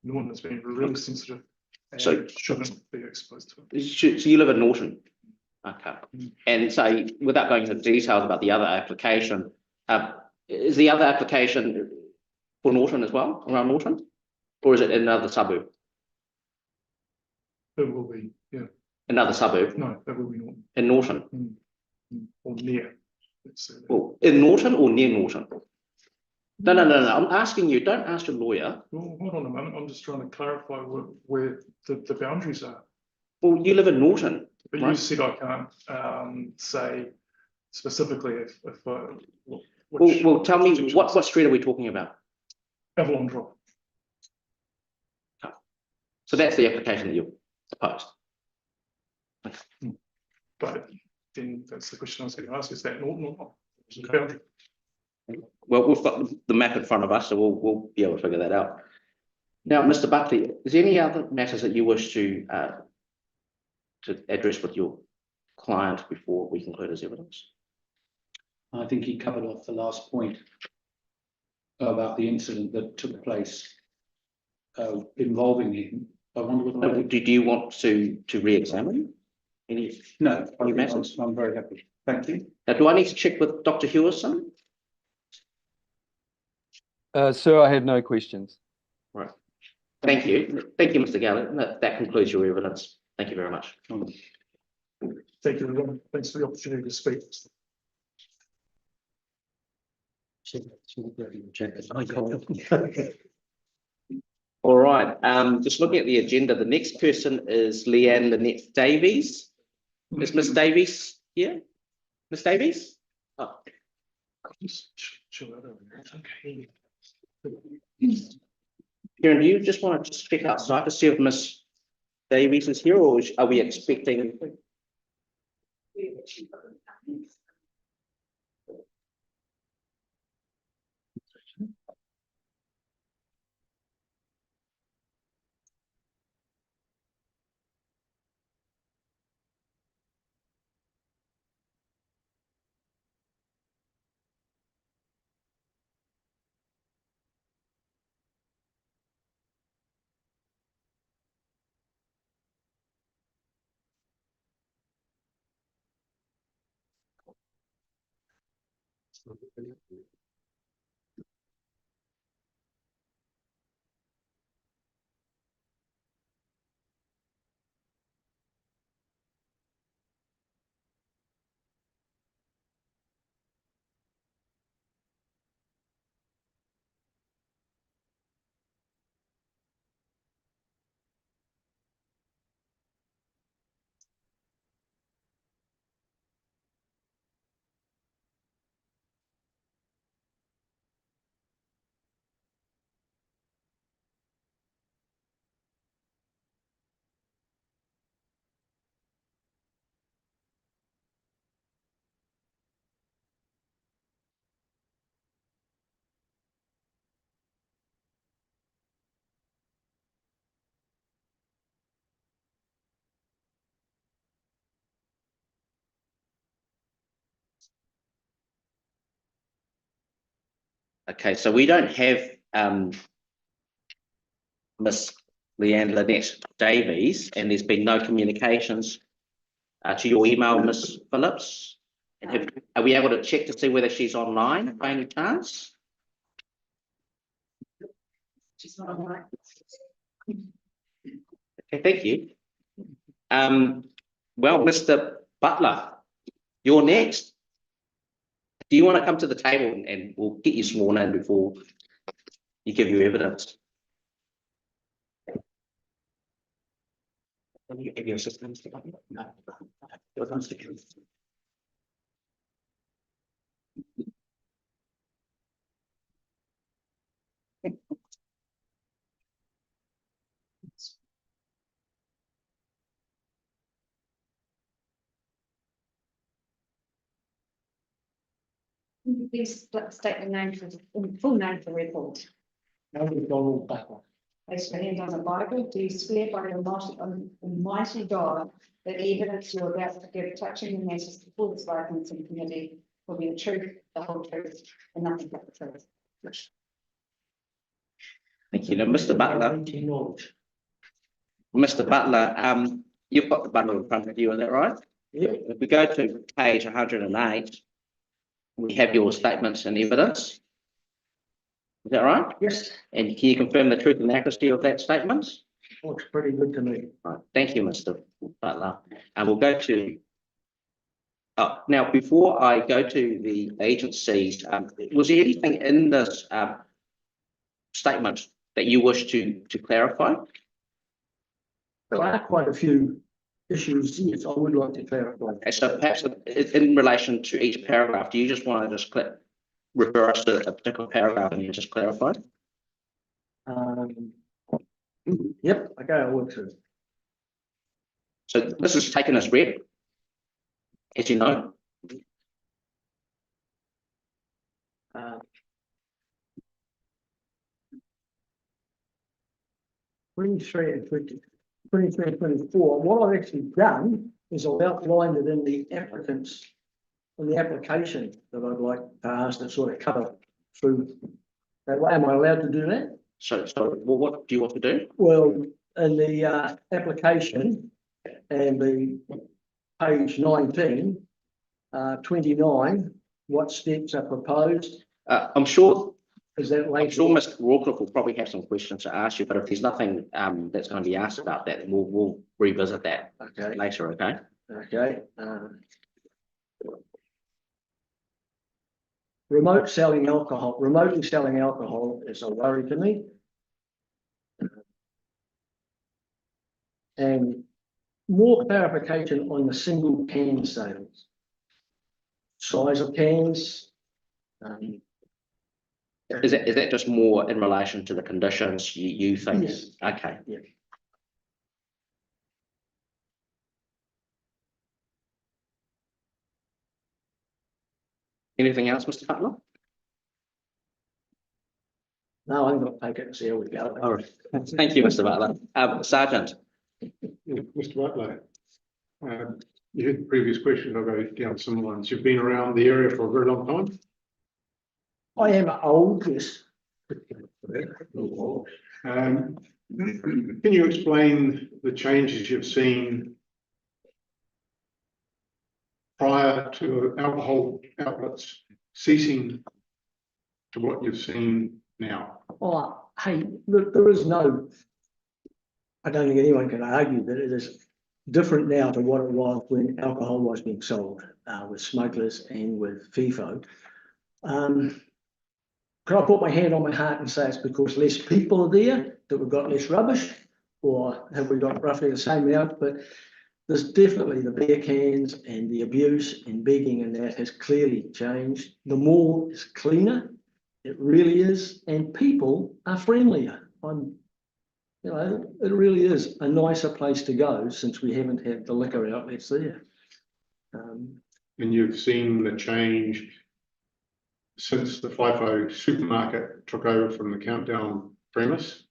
Nawton as being really sensitive and So shouldn't be exposed to it. So you live in Nawton? Okay. And so without going into details about the other application, is the other application for Nawton as well, around Nawton? Or is it in another suburb? It will be, yeah. Another suburb? No, that will be Nawton. In Nawton? Or near. Let's say that. Well, in Nawton or near Nawton? No. I'm asking you, don't ask your lawyer. Well, hold on a moment. I'm just trying to clarify where the boundaries are. Well, you live in Nawton. But right? you said I can't say specifically if Well, tell me, what street are we talking about? Avalon Drive. So that's the application that you proposed. But then that's the question I was going to ask, is that Nawton or not? Is it a boundary? Well, we've got the map in front of us, so we'll be able to figure that out. Now, Mr. Buckley, is there any other matters that you wish to address with your client before we conclude his evidence? I think he covered off the last point about the incident that took place involving him. I wonder whether Do you want to re-examine any? No, Any matters? I'm very happy. Thank you. Now, do I need to check with Dr. Hewison? Sir, I have no questions. Right. Thank you. Thank you, Mr. Gallagher. That concludes your evidence. Thank you very much. Thank you, everyone. Thanks for the opportunity to speak. All right. Just looking at the agenda, the next person is Leanne Lynette Davies. Is Miss Davies here? Miss Davies? Oh. Just chill out over there. Okay. Kieran, do you just want to just check outside to see if Miss Davies is here, or are we expecting? Okay, so we don't have Miss Leanne Lynette Davies, and there's been no communications to your email, Miss Phillips. And are we able to check to see whether she's online by any chance? She's not online. Okay, thank you. Well, Mr. Butler, you're next. Do you want to come to the table and we'll get you sworn in before you give your evidence? Can you give your assistance? No. Please state the name for the full name for the report. Place your hand on the Bible. Do you swear by the Almighty God that the evidence you are about to give touching the matters before this licensing committee will be the truth, the whole truth, and nothing but the truth? Thank you. Now, Mr. Butler, you've got the bundle in front of you, is that right? Yeah. If we go to page 108, we have your statements and evidence. Is that right? Yes, And can you confirm the truth and accuracy of that statement? looks pretty good to me. Right. Thank you, Mr. Butler. And we'll go to, now, before I go to the agencies, was there anything in this statement that you wish to clarify? There are quite a few issues, yes, I would like to clarify. Okay, so perhaps in relation to each paragraph, do you just want to just refer us to a particular paragraph and you just clarify? Yep, okay, I'll work through. So this is taken as read, as you know. 23 and 23 and 24, what I've actually done is I've outlined it in the applicants, in the application that I'd like to ask to sort of cover through. Am I allowed to do that? So well, what do you want to do? Well, in the application and the page 19, 29, what steps are proposed? I'm sure Is that I'm later? sure Mr. Rawcliffe will probably have some questions to ask you, but if there's nothing that's going to be asked about that, we'll revisit that Okay, later, okay? okay. Remotely selling alcohol is a worry to me. And more clarification on the single can sales. Size of cans. Is that just more in relation to the conditions you think? Yes. Okay. Yeah. Anything else, Mr. Butler? No, I'm going to take it and see how we go. All right. Thank you, Mr. Butler. Sergeant. Mr. Butler, you had the previous question, I'll go down some lines. You've been around the area for a very long time? I am old, yes. Can you explain the changes you've seen prior to alcohol outlets ceasing to what you've seen now? Oh, hey, look, there is no, I don't think anyone can argue that it is different now to what it was when alcohol was being sold with smugglers and with FIFO. Could I put my hand on my heart and say it's because less people are there that we've got less rubbish, or have we got roughly the same amount? But there's definitely the beer cans and the abuse and begging, and that has clearly changed. The mall is cleaner, it really is, and people are friendlier. It really is a nicer place to go since we haven't had the liquor outlets there. And you've seen the change since the FIFO supermarket took over from the Countdown premise.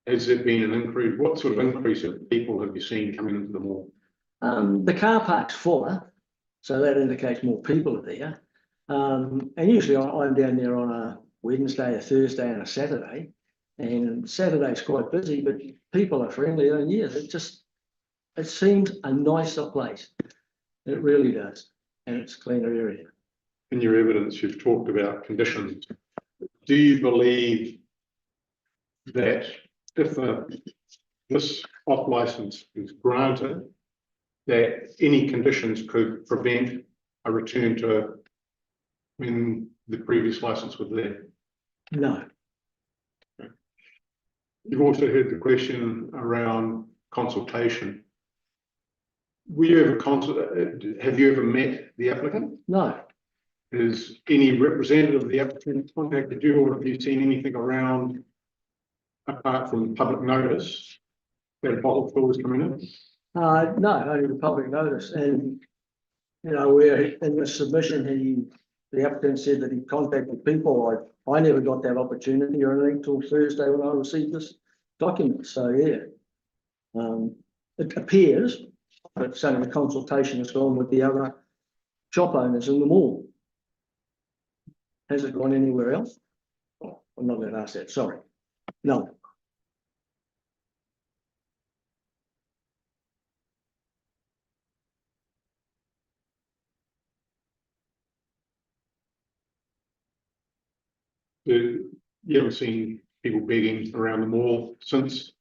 Has there been an increase? What sort of increase of people have you seen coming into the mall? The car park's fuller, so that indicates more people are there. And usually I'm down there on Wednesday, a Thursday and a Saturday. And Saturday's quite busy, but people are friendly, and yes, it seems a nicer place. It really does, and it's a cleaner area. In your evidence, you've talked about conditions. Do you believe that if this off license is granted, that any conditions could prevent a return to when the previous license was there? No, You've also heard the question around consultation. Were you ever have you ever met the applicant? no, Has any representative of the applicant contacted you, or have you seen anything around, apart from public notice, that a bottle fill was coming in? no, only the public notice. And, you know, where in the submission, the applicant said that he contacted people. I never got that opportunity or anything till Thursday when I received this document. So, yeah, it appears that some of the consultation has gone with the other shop owners in the mall. Has it gone anywhere else? Oh, I'm not going to ask that, sorry. No. You haven't seen people begging around the mall since?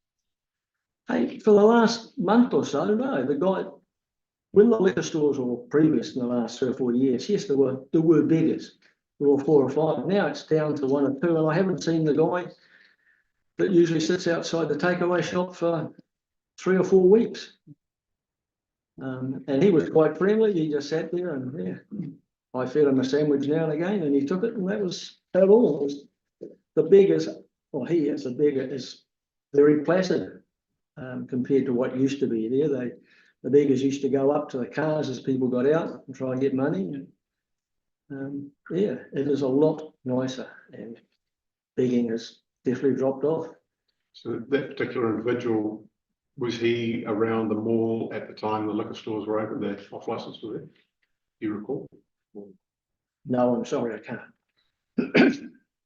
Hey, for the last month or so, no, the guy, when the liquor stores were previous in the last 3 or 4 years, yes, there were beggars. There were 4 or 5. Now it's down to 1 or 2, and I haven't seen the guy that usually sits outside the takeaway shop for 3 or 4 weeks. And he was quite friendly. He just sat there, and yeah, I fed him a sandwich now and again, and he took it, and that was about all. It was, the beggars, well, he as a beggar is very placid compared to what used to be there. The beggars used to go up to the cars as people got out and try and get money. And yeah, it is a lot nicer, and begging has definitely dropped off. So that particular individual, was he around the mall at the time the liquor stores were open, the off license was there? Do you recall? No, I'm sorry, I can't.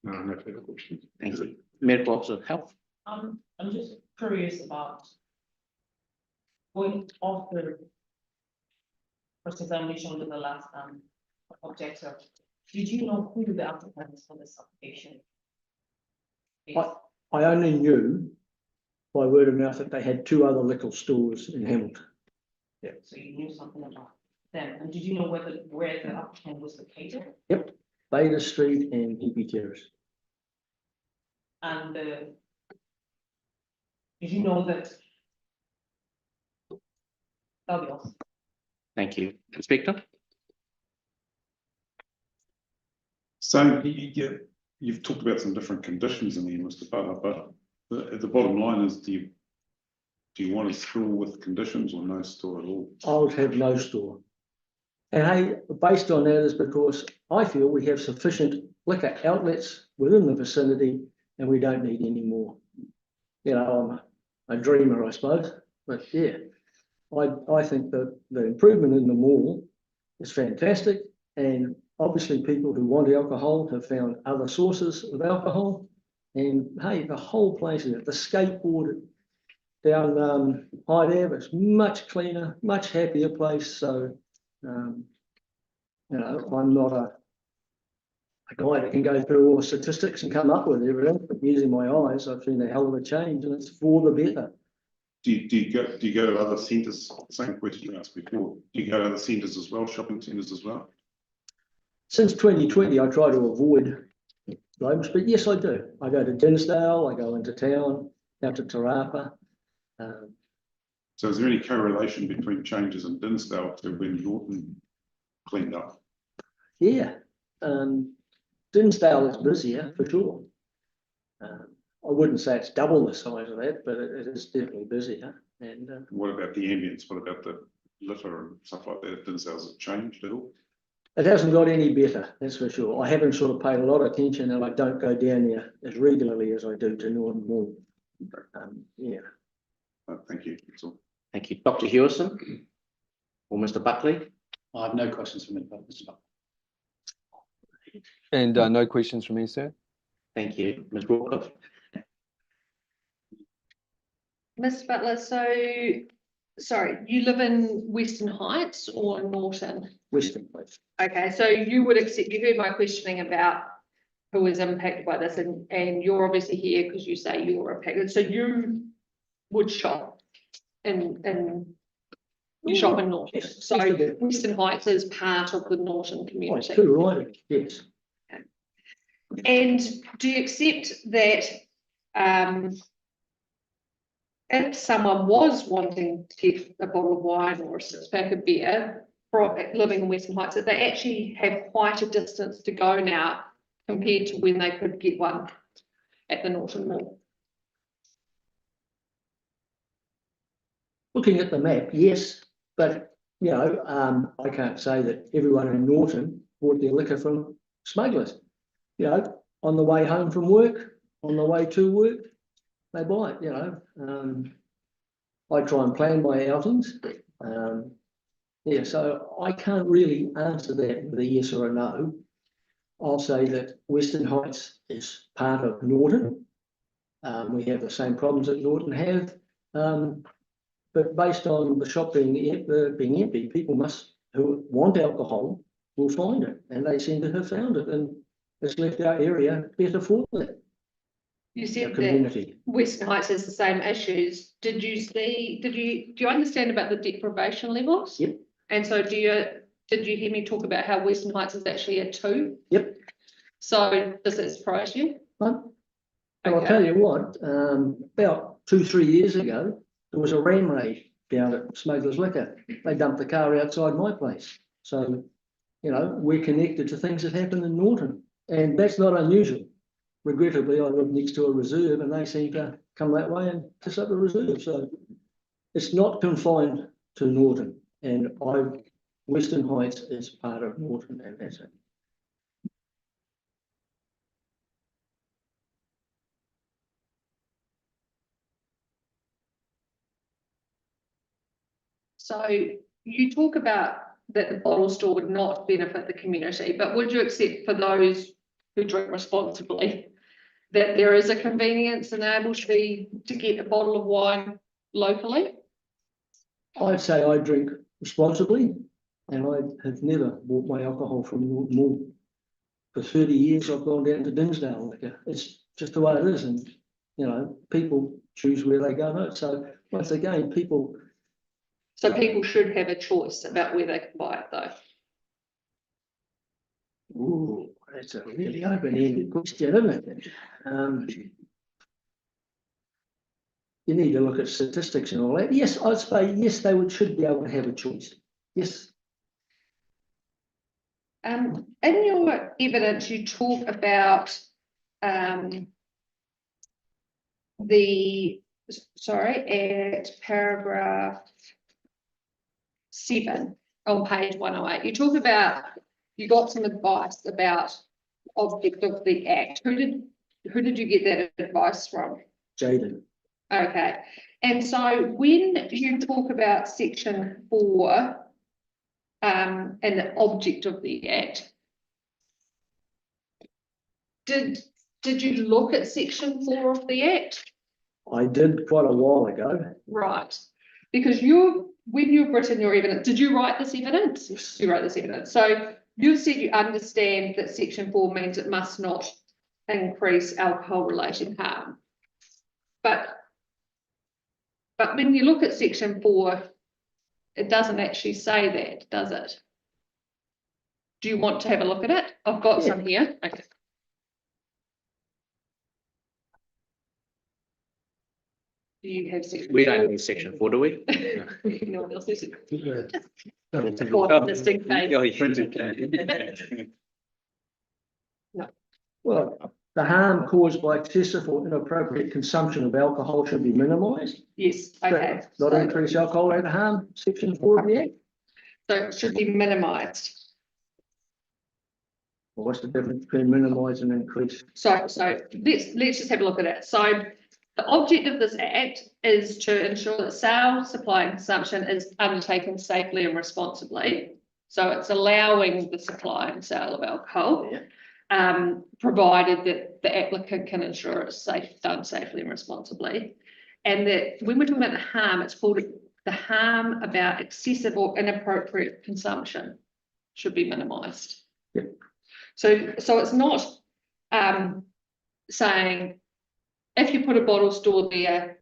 No, no further questions. Thank you. Medical Officer of Health. I'm just curious about going off the cross-examination with the last objector. Did you know who the applicant is for this application? I only knew by word of mouth that they had 2 other liquor stores in Hamilton. Yeah. So you knew something about them, and did you know where the applicant was located? Yep, Bader Street and Hippie Terrace. And did you know that? That'll be all. Thank you. Inspector? So you've talked about some different conditions in there, Mr. Butler, but the bottom line is, do you want a store with conditions or no store at all? I would have no store. And hey, based on that is because I feel we have sufficient liquor outlets within the vicinity, and we don't need any more. You know, I'm a dreamer, I suppose, but yeah, I think that the improvement in the mall is fantastic, and obviously people who want alcohol have found other sources of alcohol. And hey, the whole place, the skateboard down Hyde Ave, is much cleaner, much happier place. So, you know, I'm not a guy that can go through all the statistics and come up with everything, but using my eyes, I've seen a hell of a change, and it's for the better. Do you go to other centres? Same question you asked before. Do you go to other centres as well, shopping centres as well? Since 2020, I try to avoid those, but yes, I do. I go to Dinsdale, I go into town, out to Tarapa. So is there any correlation between changes in Dinsdale to when Nawton cleaned up? Yeah, Dinsdale is busier for sure. I wouldn't say it's double the size of that, but it is definitely busier. And what about the ambience? What about the litter and stuff like that? Dinsdale's it changed at all? it hasn't got any better, that's for sure. I haven't sort of paid a lot of attention, and I don't go down there as regularly as I do to Northern Mall. Yeah. Thank you. That's all. Thank you. Dr. Hewison or Mr. Buckley? I have no questions for Mr. Buckley. And no questions from me, sir. Thank you, Ms. Rawcliffe. Ms Butler, so, sorry, you live in Western Heights or Nawton? Western place. Okay, so you would accept, you heard my questioning about who is impacted by this, and you're obviously here because you say you're impacted, so you would shop in you shop in Nawton, Yes, so yes, I do. Western Heights is part of the Nawton Right, community. too right, yes. And do you accept that, if someone was wanting to get a bottle of wine or a six-pack of beer from living in Western Heights, that they actually have quite a distance to go now compared to when they could get one at the Nawton Mall? Looking at the map, yes, but, you know, I can't say that everyone in Nawton bought their liquor from smugglers. You know, on the way home from work, on the way to work, they buy it, you know. I try and plan my outings. Yeah, so I can't really answer that with a yes or a no. I'll say that Western Heights is part of Nawton. We have the same problems that Nawton have. But based on the shop being empty, people who want alcohol will find it, and they seem to have found it, and it's left our area better for that. You said that Community. Western Heights has the same issues. Do you understand about the deprivation levels? Yep. And so did you hear me talk about how Western Heights is actually a 2? Yep. So does it surprise you? No. And I'll tell you what, about 2-3 years ago, there was a ram raid down at Smugglers Liquor. They dumped the car outside my place. So, you know, we're connected to things that happen in Nawton, and that's not unusual. Regrettably, I live next to a reserve, and they seem to come that way and piss up a reserve. So it's not confined to Nawton, and Western Heights is part of Nawton, and that's it. So you talk about that the bottle store would not benefit the community, but would you accept for those who drink responsibly that there is a convenience and able to get a bottle of wine locally? I'd say I drink responsibly, and I have never bought my alcohol from Nawton Mall. For 30 years, I've gone down to Dinsdale Liquor. It's just the way it is, and you know, people choose where they go. So once again, people. So people should have a choice about where they can buy it, though. Ooh, that's a really open-ended question, isn't it? You need to look at statistics and all that. Yes, I'd say yes, should be able to have a choice. Yes. In your evidence, you talk about at paragraph 7 on page 108, you talk about you got some advice about object of the act. Who did you get that advice from? Jaden. Okay, and so when you talk about section 4 and the object of the act, did you look at section 4 of the act? I did quite a while ago. Right, because when you've written your evidence, did you write this evidence? Yes. You wrote this evidence. So you said you understand that section 4 means it must not increase alcohol-related harm. But when you look at section 4, it doesn't actually say that, does it? Do you want to have a look at it? I've got some here. Okay. Do you have section 4? We don't need section 4, do we? No one else has it. No. Well, the harm caused by excessive or inappropriate consumption of alcohol should be minimised. Yes, okay. Not increase alcohol-related harm, section 4 of the Act. So it should be minimised. Well, what's the difference between minimise and increase? So let's just have a look at it. So the object of this act is to ensure that sale, supply and consumption is undertaken safely and responsibly. So it's allowing the supply and sale of alcohol. Yeah. provided that the applicant can ensure it's safe, done safely and responsibly. And that when we're talking about the harm, it's called the harm about excessive or inappropriate consumption should be minimised. Yep. So it's not saying if you put a bottle store there,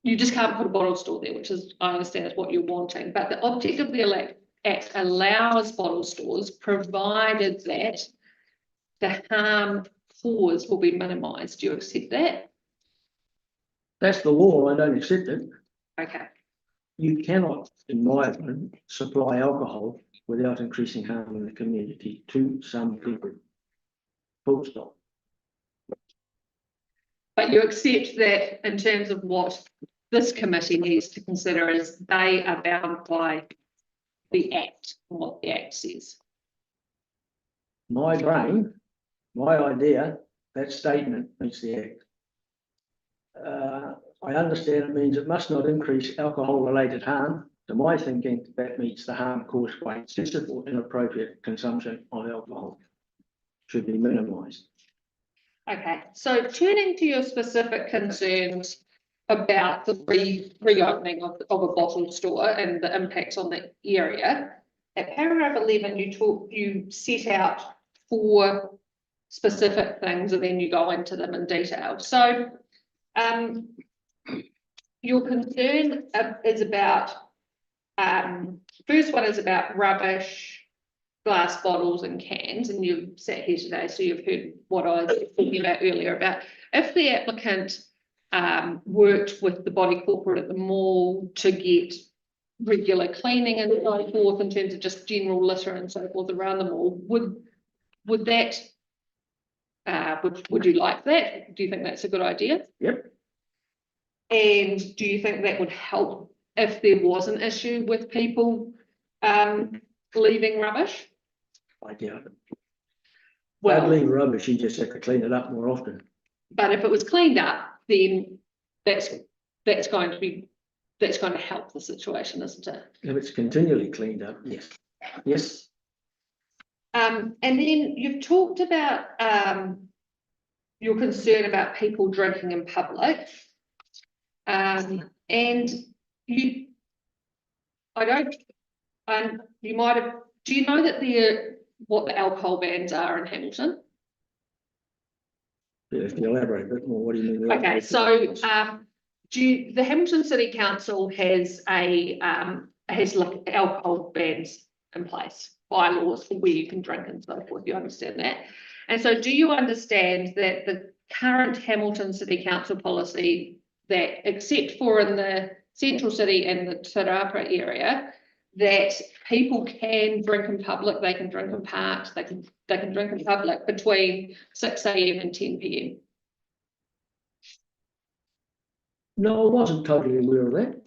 you just can't put a bottle store there, which is, I understand, is what you're wanting. But the object of the Act allows bottle stores, provided that the harm caused will be minimised. Do you accept that? That's the law. I don't accept it. Okay. You cannot, in my opinion, supply alcohol without increasing harm in the community to some people. Full stop. But you accept that in terms of what this committee needs to consider is they are bound by the Act, and what the Act says. My brain, my idea, that statement meets the Act. I understand it means it must not increase alcohol-related harm. To my thinking, that meets the harm caused by excessive or inappropriate consumption of alcohol. Should be minimised. Okay, so turning to your specific concerns about the reopening of a bottle store and the impacts on the area, at paragraph 11, you set out 4 specific things and then you go into them in detail. So your concern is about, first one is about rubbish, glass bottles and cans, and you've sat here today, so you've heard what I was talking about earlier about if the applicant worked with the body corporate at the mall to get regular cleaning and so forth in terms of just general litter and so forth around the mall, would that would you like that? Do you think that's a good idea? Yep. And do you think that would help if there was an issue with people leaving rubbish? I doubt it. Well, leave rubbish, you just have to clean it up more often. but if it was cleaned up, then that's going to help the situation, isn't it? If it's continually cleaned up, yes. Yes. And then you've talked about your concern about people drinking in public. And you might have, do you know that what the alcohol bans are in Hamilton? Yeah, if you elaborate a bit more, what do you mean? Okay, so the Hamilton City Council has like alcohol bans in place, bylaws for where you can drink and so forth. You understand that? And so do you understand that the current Hamilton City Council policy that, except for in the central city and the Te Rapa area, that people can drink in public, they can drink in parks, they can drink in public between 6 AM and 10 PM? No, I wasn't totally aware of that.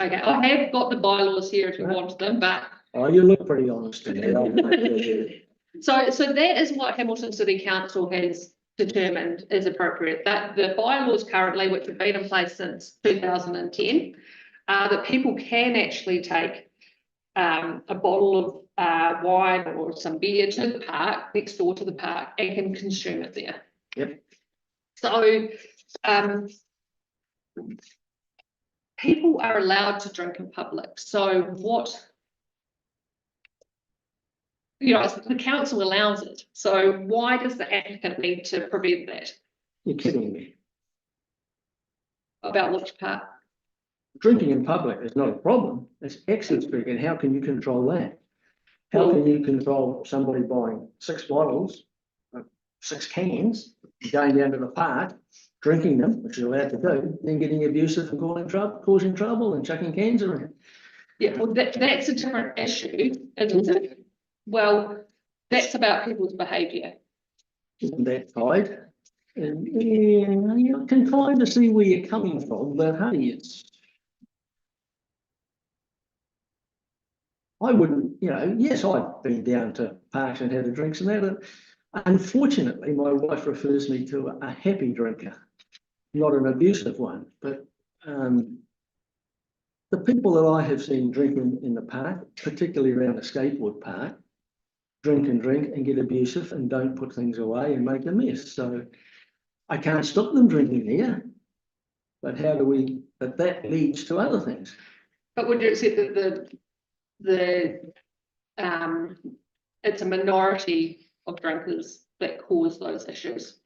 Okay, I have got the bylaws here if you want them, but Oh, you look pretty honest to me. so that is what Hamilton City Council has determined is appropriate. That the bylaws currently, which have been in place since 2010, that people can actually take a bottle of wine or some beer to the park, next door to the park, and can consume it there. Yep. So people are allowed to drink in public. So what, you know, the council allows it. So why does the applicant need to prevent that? You're kidding me. About which part? Drinking in public is not a problem. It's excess drinking. How can you control that? How can you control somebody buying 6 bottles, 6 cans, going down to the park, drinking them, which you're allowed to do, then getting abusive and causing trouble and chucking cans around? Yeah, well, that's a different issue, isn't it? Well, that's about people's behaviour. Isn't that tied? And yeah, you can kind of see where you're coming from, but hey, it's. I wouldn't, you know, yes, I've been down to parks and had a drink and that. Unfortunately, my wife refers me to a happy drinker, not an abusive one. But the people that I have seen drinking in the park, particularly around the skateboard park, drink and get abusive and don't put things away and make a mess. So I can't stop them drinking here. But how do we, but that leads to other things. But would you accept that it's a minority of drinkers that cause those issues?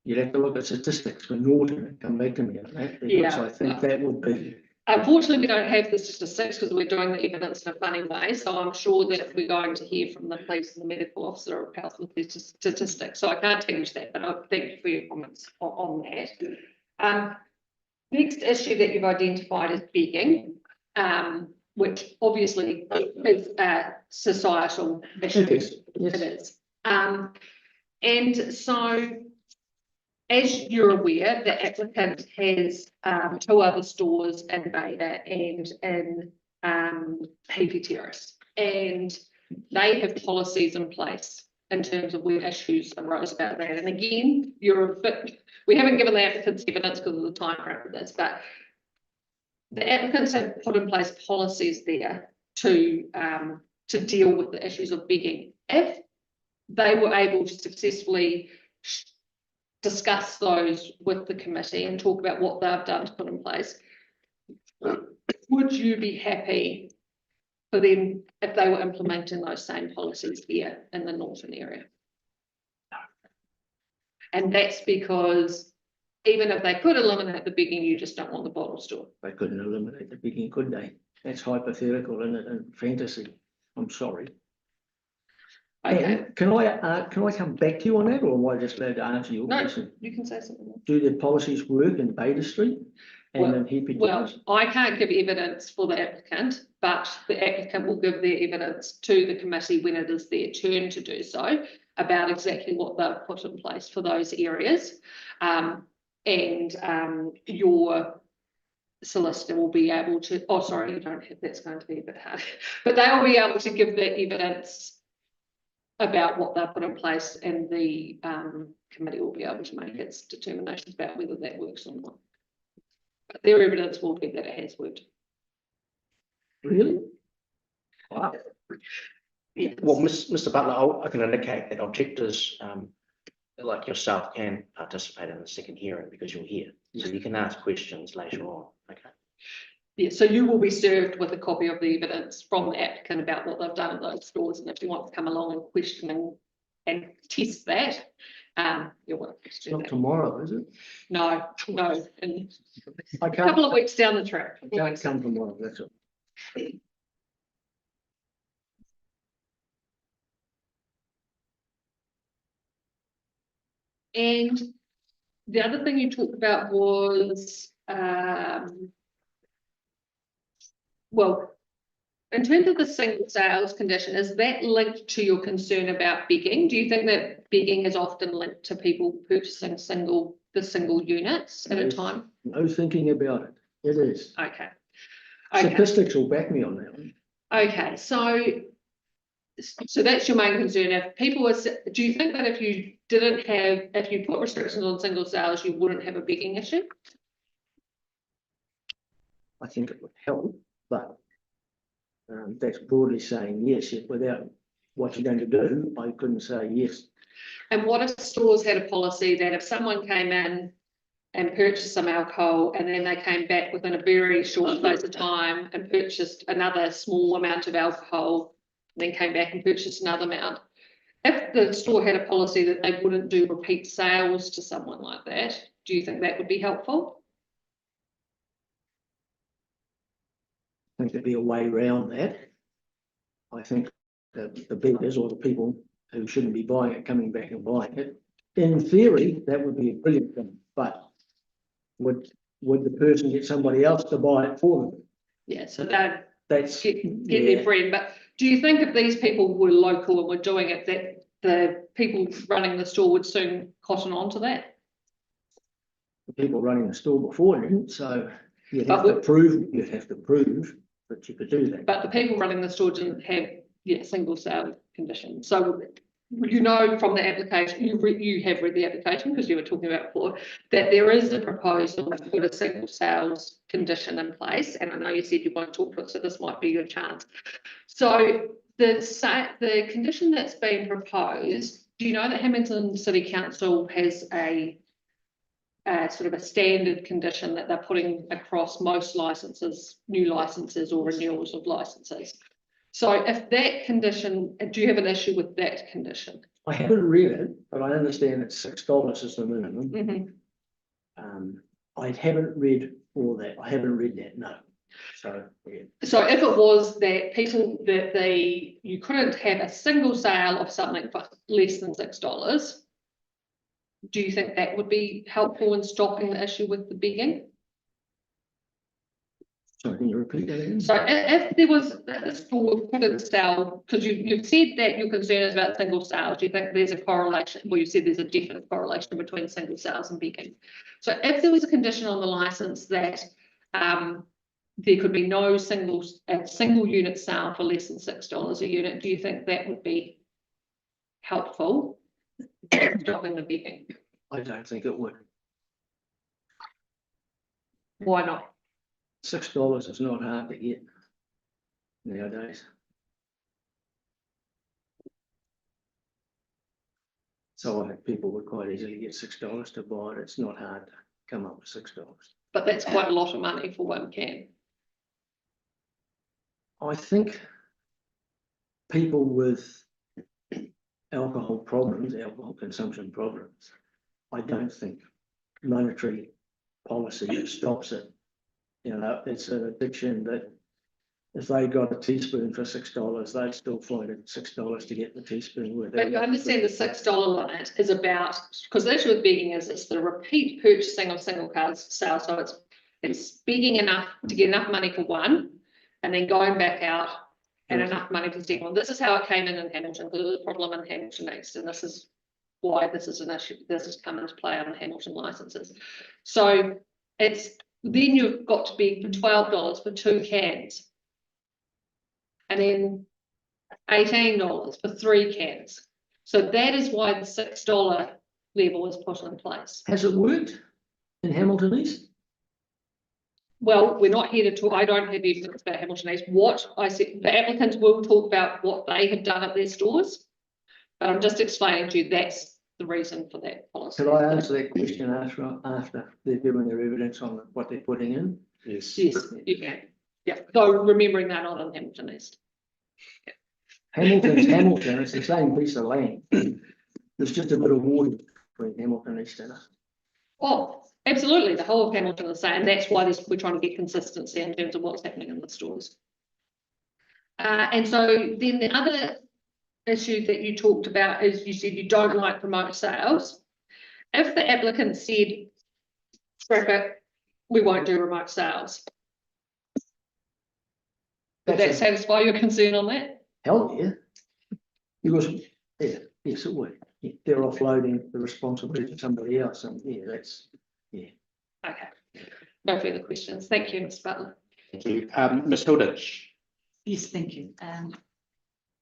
You'd have to look at statistics for Nawton and come back to me on that, because Yeah. I think that would be. Unfortunately, we don't have the statistics because we're doing the evidence in a funny way. So I'm sure that we're going to hear from the police and the medical officer of health with these statistics. So I can't tell you that, but I thank you for your comments on that. Next issue that you've identified is begging, which obviously is a societal issue. It is, yes. It is. And so, as you're aware, the applicant has 2 other stores in Beta and in Heaphy Terrace, and they have policies in place in terms of where issues arose about that. And again, we haven't given the applicants evidence because of the time frame for this, but the applicants have put in place policies there to deal with the issues of begging. If they were able to successfully discuss those with the committee and talk about what they've done to put in place, would you be happy for them if they were implementing those same policies here in the Nawton area? And that's because even if they could eliminate the begging, you just don't want the bottle store. They couldn't eliminate the begging, could they? That's hypothetical, isn't it, and fantasy. I'm sorry. Okay. And can I come back to you on that, or am I just allowed to answer your No, question? you can say something else. Do their policies work in Beta Street and in Heaphy Terrace? Well, I can't give evidence for the applicant, but the applicant will give their evidence to the committee when it is their turn to do so about exactly what they've put in place for those areas. Your solicitor will be able to, oh, sorry, you don't have, that's going to be a bit hard, but they will be able to give their evidence about what they've put in place, and the committee will be able to make its determinations about whether that works or not. But their evidence will be that it has worked. Really? Wow. Yeah, well, Mr. Butler, I can indicate that objectors, like yourself, can participate in the second hearing because you're here. So you can ask questions later on, okay? Yeah, so you will be served with a copy of the evidence from the applicant about what they've done at those stores, and if you want to come along and question and test that, you're welcome to do Not that. tomorrow, is it? No, in I a can't, couple of weeks down the track. I can't come tomorrow, that's all. And the other thing you talked about was, well, in terms of the single sales condition, is that linked to your concern about begging? Do you think that begging is often linked to people purchasing the single units at a time? No thinking about it. It is. Okay. Statistics will back me on that one. Okay, so that's your main concern. If people are, do you think that if you put restrictions on single sales, you wouldn't have a begging issue? I think it would help, but that's broadly saying yes. Without what you're going to do, I couldn't say yes. And what if stores had a policy that if someone came in and purchased some alcohol and then they came back within a very short space of time and purchased another small amount of alcohol, then came back and purchased another amount? If the store had a policy that they wouldn't do repeat sales to someone like that, do you think that would be helpful? I think there'd be a way around that. I think that the beggars or the people who shouldn't be buying it coming back and buying it, in theory, that would be a brilliant thing, but would the person get somebody else to buy it for them? Yeah, so that's get yeah. their friend. But do you think if these people were local and were doing it, that the people running the store would soon cotton on to that? The people running the store before didn't, so you'd have to prove that you could do that. But the people running the store didn't have single sale condition. So you know from the application, you have read the application because you were talking about before, that there is a proposal to put a single sales condition in place. And I know you said you want to talk to it, so this might be your chance. So the condition that's been proposed, do you know that Hamilton City Council has a sort of a standard condition that they're putting across most licenses, new licenses or renewals of licenses? So if that condition, do you have an issue with that condition? I haven't read it, but I understand that $6 is the minimum. Mm-hmm. I haven't read all that. I haven't read that, no. So, yeah. So if it was that you couldn't have a single sale of something for less than $6, do you think that would be helpful in stopping the issue with the begging? Sorry, can you repeat that again? So if there was a store couldn't sell, because you've said that your concern is about single sales, do you think there's a correlation? Well, you said there's a definite correlation between single sales and begging. So if there was a condition on the license that there could be no single unit sale for less than $6 a unit, do you think that would be helpful in stopping the begging? I don't think it would. Why not? $6 is not hard to get nowadays. So I think people would quite easily get $6 to buy it. It's not hard to come up with $6. But that's quite a lot of money for one can. I think people with alcohol problems, alcohol consumption problems, I don't think monetary policy stops it. You know, it's an addiction that if they got a teaspoon for $6, they'd still find it $6 to get the teaspoon. But you understand the $6 limit is about, because the issue with begging is it's the repeat purchasing of single card sales. So it's begging enough to get enough money for one, and then going back out and enough money for the second one. This is how it came in Hamilton, because it was a problem in Hamilton East, and this is why this is an issue. This has come into play on Hamilton licenses. So it's then you've got to beg for $12 for 2 cans, and then $18 for 3 cans. So that is why the $6 level is put in place. Has it worked in Hamilton East? Well, we're not here to talk. I don't have evidence about Hamilton East. What I said, the applicants will talk about what they have done at their stores, but I'm just explaining to you that's the reason for that policy. Could I answer that question after they've given their evidence on what they're putting in? Yes, you can. Yeah, so remembering that not in Hamilton East. Yeah. Hamilton's Hamilton, it's the same piece of land. There's just a bit of water between Hamilton East and us. Oh, absolutely. The whole of Hamilton is the same. That's why we're trying to get consistency in terms of what's happening in the stores. And so then the other issue that you talked about is you said you don't like remote sales. If the applicant said, scrap it, we won't do remote sales, would that satisfy your concern on that? Hell yeah. Because, yeah, yes, it would. Yeah, they're offloading the responsibility to somebody else, and yeah, that's, yeah. Okay. No further questions. Thank you, Mr. Butler. Thank you. Ms. Hilditch. Yes, thank you.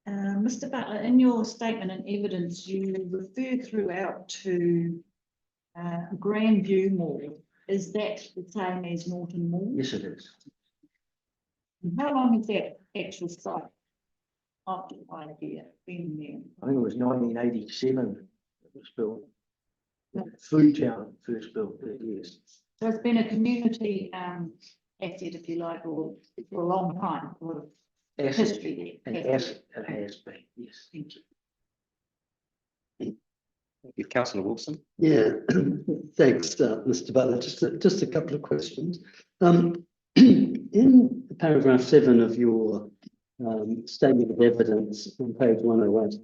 Mr. Butler, in your statement and evidence, you refer throughout to Grandview Mall. Is that the same as Nawton Mall? Yes, it is. And how long has that actual site occupied here, been there? I think it was 1987 it was built. Food Town first built there, yes. So it's been a community asset, if you like, or for a long time, or history there. An asset it has been, yes. Thank you. Thank you, Councillor Wilson. Yeah, thanks, Mr. Butler. Just a couple of questions. In paragraph 7 of your statement of evidence on page 108,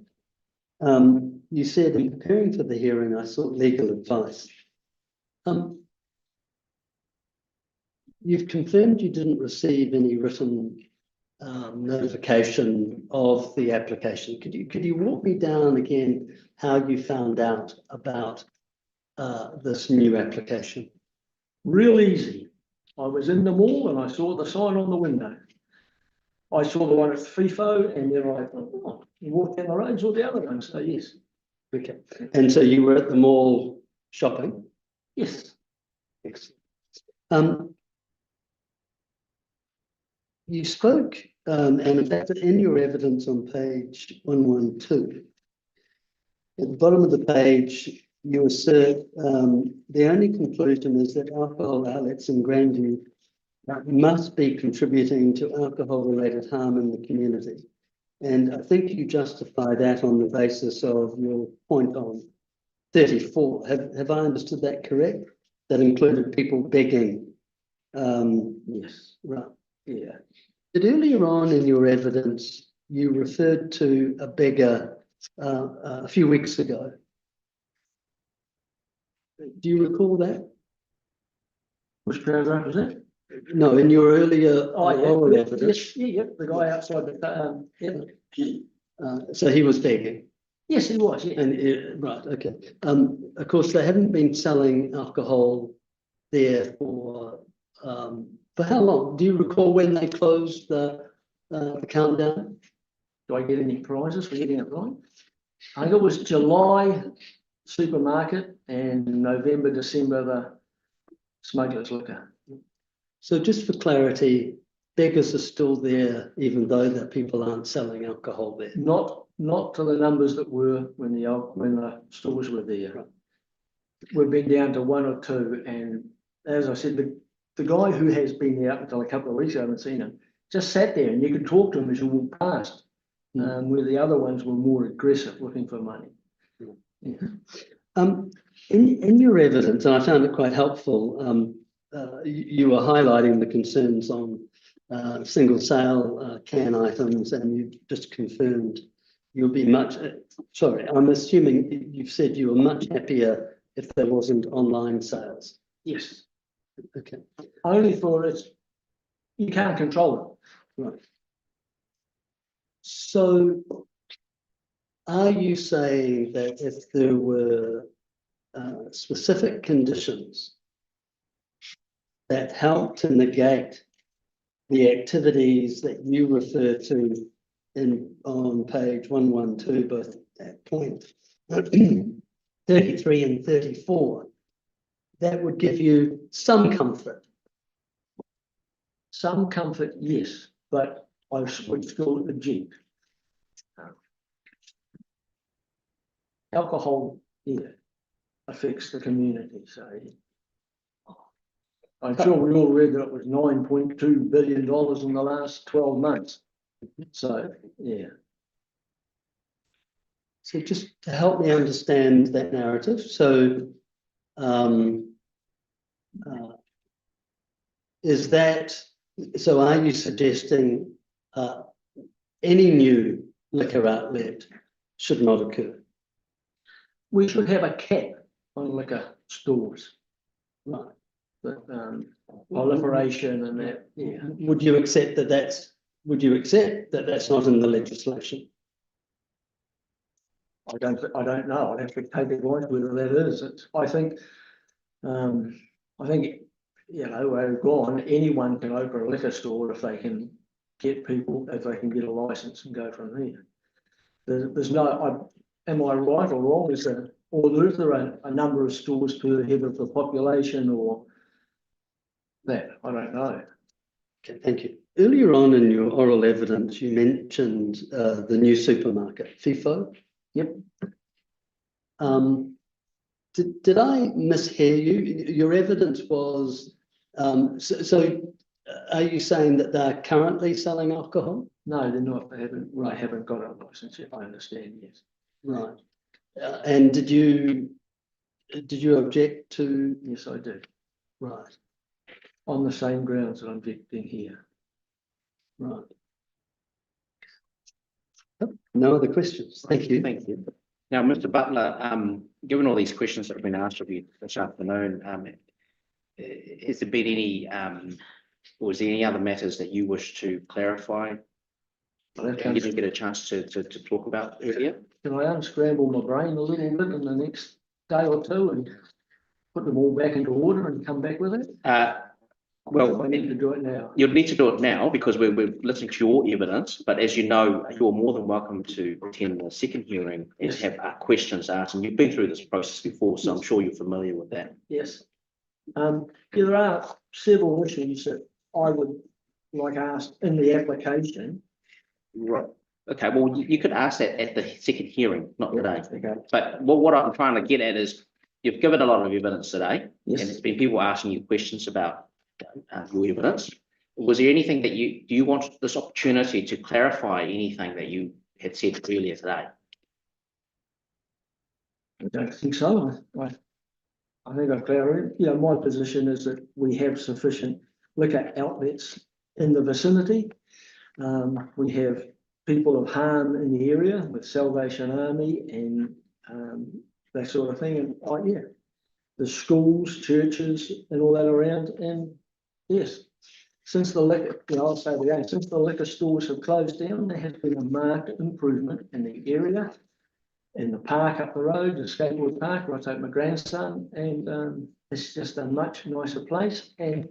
you said, in preparing for the hearing, I sought legal advice. You've confirmed you didn't receive any written notification of the application. Could you walk me down again how you found out about this new application? Real easy. I was in the mall and I saw the sign on the window. I saw the one at FIFO, and then I thought, oh, you walk down the road, saw the other one. So yes. Okay. And so you were at the mall shopping? Yes. Excellent. you spoke, and in fact, in your evidence on page 112, at the bottom of the page, you assert the only conclusion is that alcohol outlets in Grandview must be contributing to alcohol-related harm in the community. And I think you justify that on the basis of your point on 34. Have I understood that correct? That included people begging. Yes, Right. yeah. But earlier on in your evidence, you referred to a beggar a few weeks ago. Do you recall that? Which paragraph was that? No, in your earlier oral yeah, evidence. yeah, the guy outside the, So he was begging. yes, he was, yeah. And right, okay. Of course, they hadn't been selling alcohol there for how long? Do you recall when they closed the countdown? Do I get any prizes for getting it right? I think it was July supermarket and November, December, the smugglers liquor. So just for clarity, beggars are still there, even though the people aren't selling alcohol there. Not to the numbers that were when the stores were there. Right. We've been down to one or two, and as I said, the guy who has been there up until a couple of weeks ago, I haven't seen him, just sat there and you could talk to him as you walk past. Where the other ones were more aggressive, looking for money. Yeah. In your evidence, and I found it quite helpful, you were highlighting the concerns on single sale can items, and you just confirmed you'll be much, sorry, I'm assuming you've said you were much happier if there wasn't online sales. Yes. Okay. Only for it, you can't control it. Right. So are you saying that if there were specific conditions that helped to negate the activities that you refer to on page 112, both at point 33 and 34, that would give you some comfort? Some comfort, yes, but I would still object. Alcohol, yeah, affects the community, so I'm sure we all read that it was $9.2 billion in the last 12 months. So, yeah. So just to help me understand that narrative, so is that, so are you suggesting any new liquor outlet should not occur? We should have a cap on liquor stores. Right. But proliferation and that, yeah. Would you accept that that's not in the legislation? I don't know. I'd have to take advice whether that is. I think, you know, we've gone, anyone can open a liquor store if they can get people, if they can get a license and go from there. There's no, am I right or wrong? Is there a number of stores per head of the population or that? I don't know. Okay, thank you. Earlier on in your oral evidence, you mentioned the new supermarket, FIFO. Yep. Did I mishear you? Your evidence was, so are you saying that they're currently selling alcohol? No, they're not. They haven't got a license yet, I understand, yes. Right. And did you object to? Yes, I do. Right. On the same grounds that I'm objecting here. Right. No other questions. Thank you. Thank you. Now, Mr. Butler, given all these questions that have been asked of you this afternoon, has there been any, or is there any other matters that you wish to clarify? You didn't get a chance to talk about earlier? Can I unscramble my brain a little bit in the next day or two and put them all back into order and come back with it? Well, I need to do it now. You'd need to do it now because we're listening to your evidence, but as you know, you're more than welcome to attend the second hearing and have questions asked, and you've been through this process before, so I'm sure you're familiar with that. Yes. There are several issues that I would like asked in the application. Right. Okay, well, you could ask that at the second hearing, not today. Okay. But what I'm trying to get at is, you've given a lot of evidence today, and Yes. there's been people asking you questions about your evidence. Was there anything that do you want this opportunity to clarify anything that you had said earlier today? I don't think so. I think I've clarified, my position is that we have sufficient liquor outlets in the vicinity. We have people of harm in the area with Salvation Army and that sort of thing. And the schools, churches and all that around. And yes, since the liquor, I'll say it again, since the liquor stores have closed down, there has been a marked improvement in the area. In the park up the road, the skateboard park, where I take my grandson, and it's just a much nicer place. And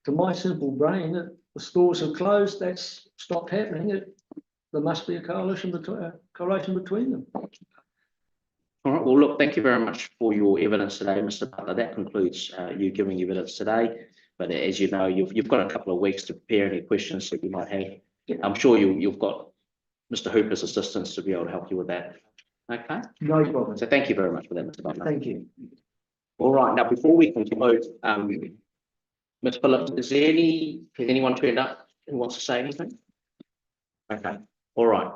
to my simple brain, the stores have closed, that's stopped happening. There must be a correlation between them. All right, well, look, thank you very much for your evidence today, Mr. Butler. That concludes you giving evidence today. But as you know, you've got a couple of weeks to prepare any questions that you might have. I'm sure you've got Mr. Hooper's assistance to be able to help you with that. Okay. No problem. So thank you very much for that, Mr. Butler. Thank you. All right, now before we conclude, Ms. Phillips, has anyone turned up who wants to say anything? Okay, all right.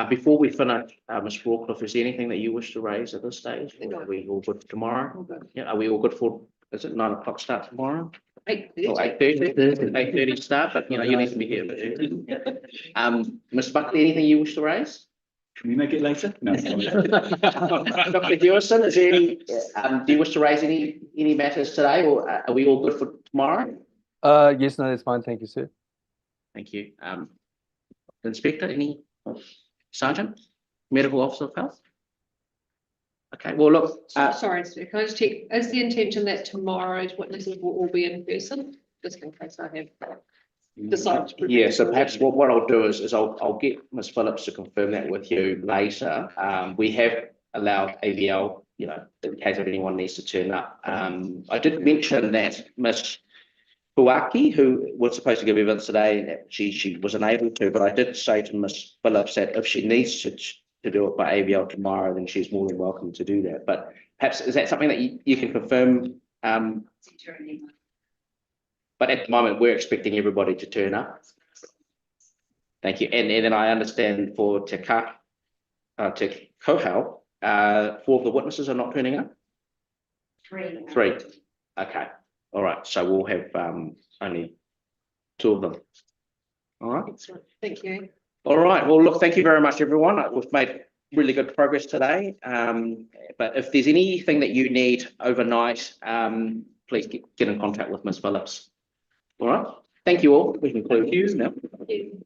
Before we finish, Ms. Rawcliffe, is there anything that you wish to raise at this stage? Or are we all good for tomorrow? Yeah, are we all good for, is it 9 o'clock start tomorrow? 8:30. 8:30. 8:30 start, but you need to be here. Mr. Buckley, anything you wish to raise? Can we make it later? No. Dr. Hewison, is there any, do you wish to raise any matters today, or are we all good for tomorrow? Yes, no, that's fine. Thank you, sir. Thank you. Inspector, Sergeant, Medical Officer of Health? Okay, well, look. Sorry, sir, can I just check, is the intention that tomorrow's witnesses will all be in person? Just in case I have decided to. Yeah, so perhaps what I'll do is I'll get Ms. Phillips to confirm that with you later. We have allowed AVL, in case anyone needs to turn up. I did mention that Ms. Huaki, who was supposed to give evidence today, she was unable to, but I did say to Ms. Phillips that if she needs to do it by AVL tomorrow, then she's more than welcome to do that. But perhaps, is that something that you can confirm? But at the moment, we're expecting everybody to turn up. Thank you. And then I understand for Te Kohau, 4 of the witnesses are not turning up? 3. 3. Okay. All right. So we'll have only 2 of them. All right. Excellent. Thank you. All right. Well, look, thank you very much, everyone. We've made really good progress today. But if there's anything that you need overnight, please get in contact with Ms. Phillips. All right. Thank you all. We can conclude now. Thank you.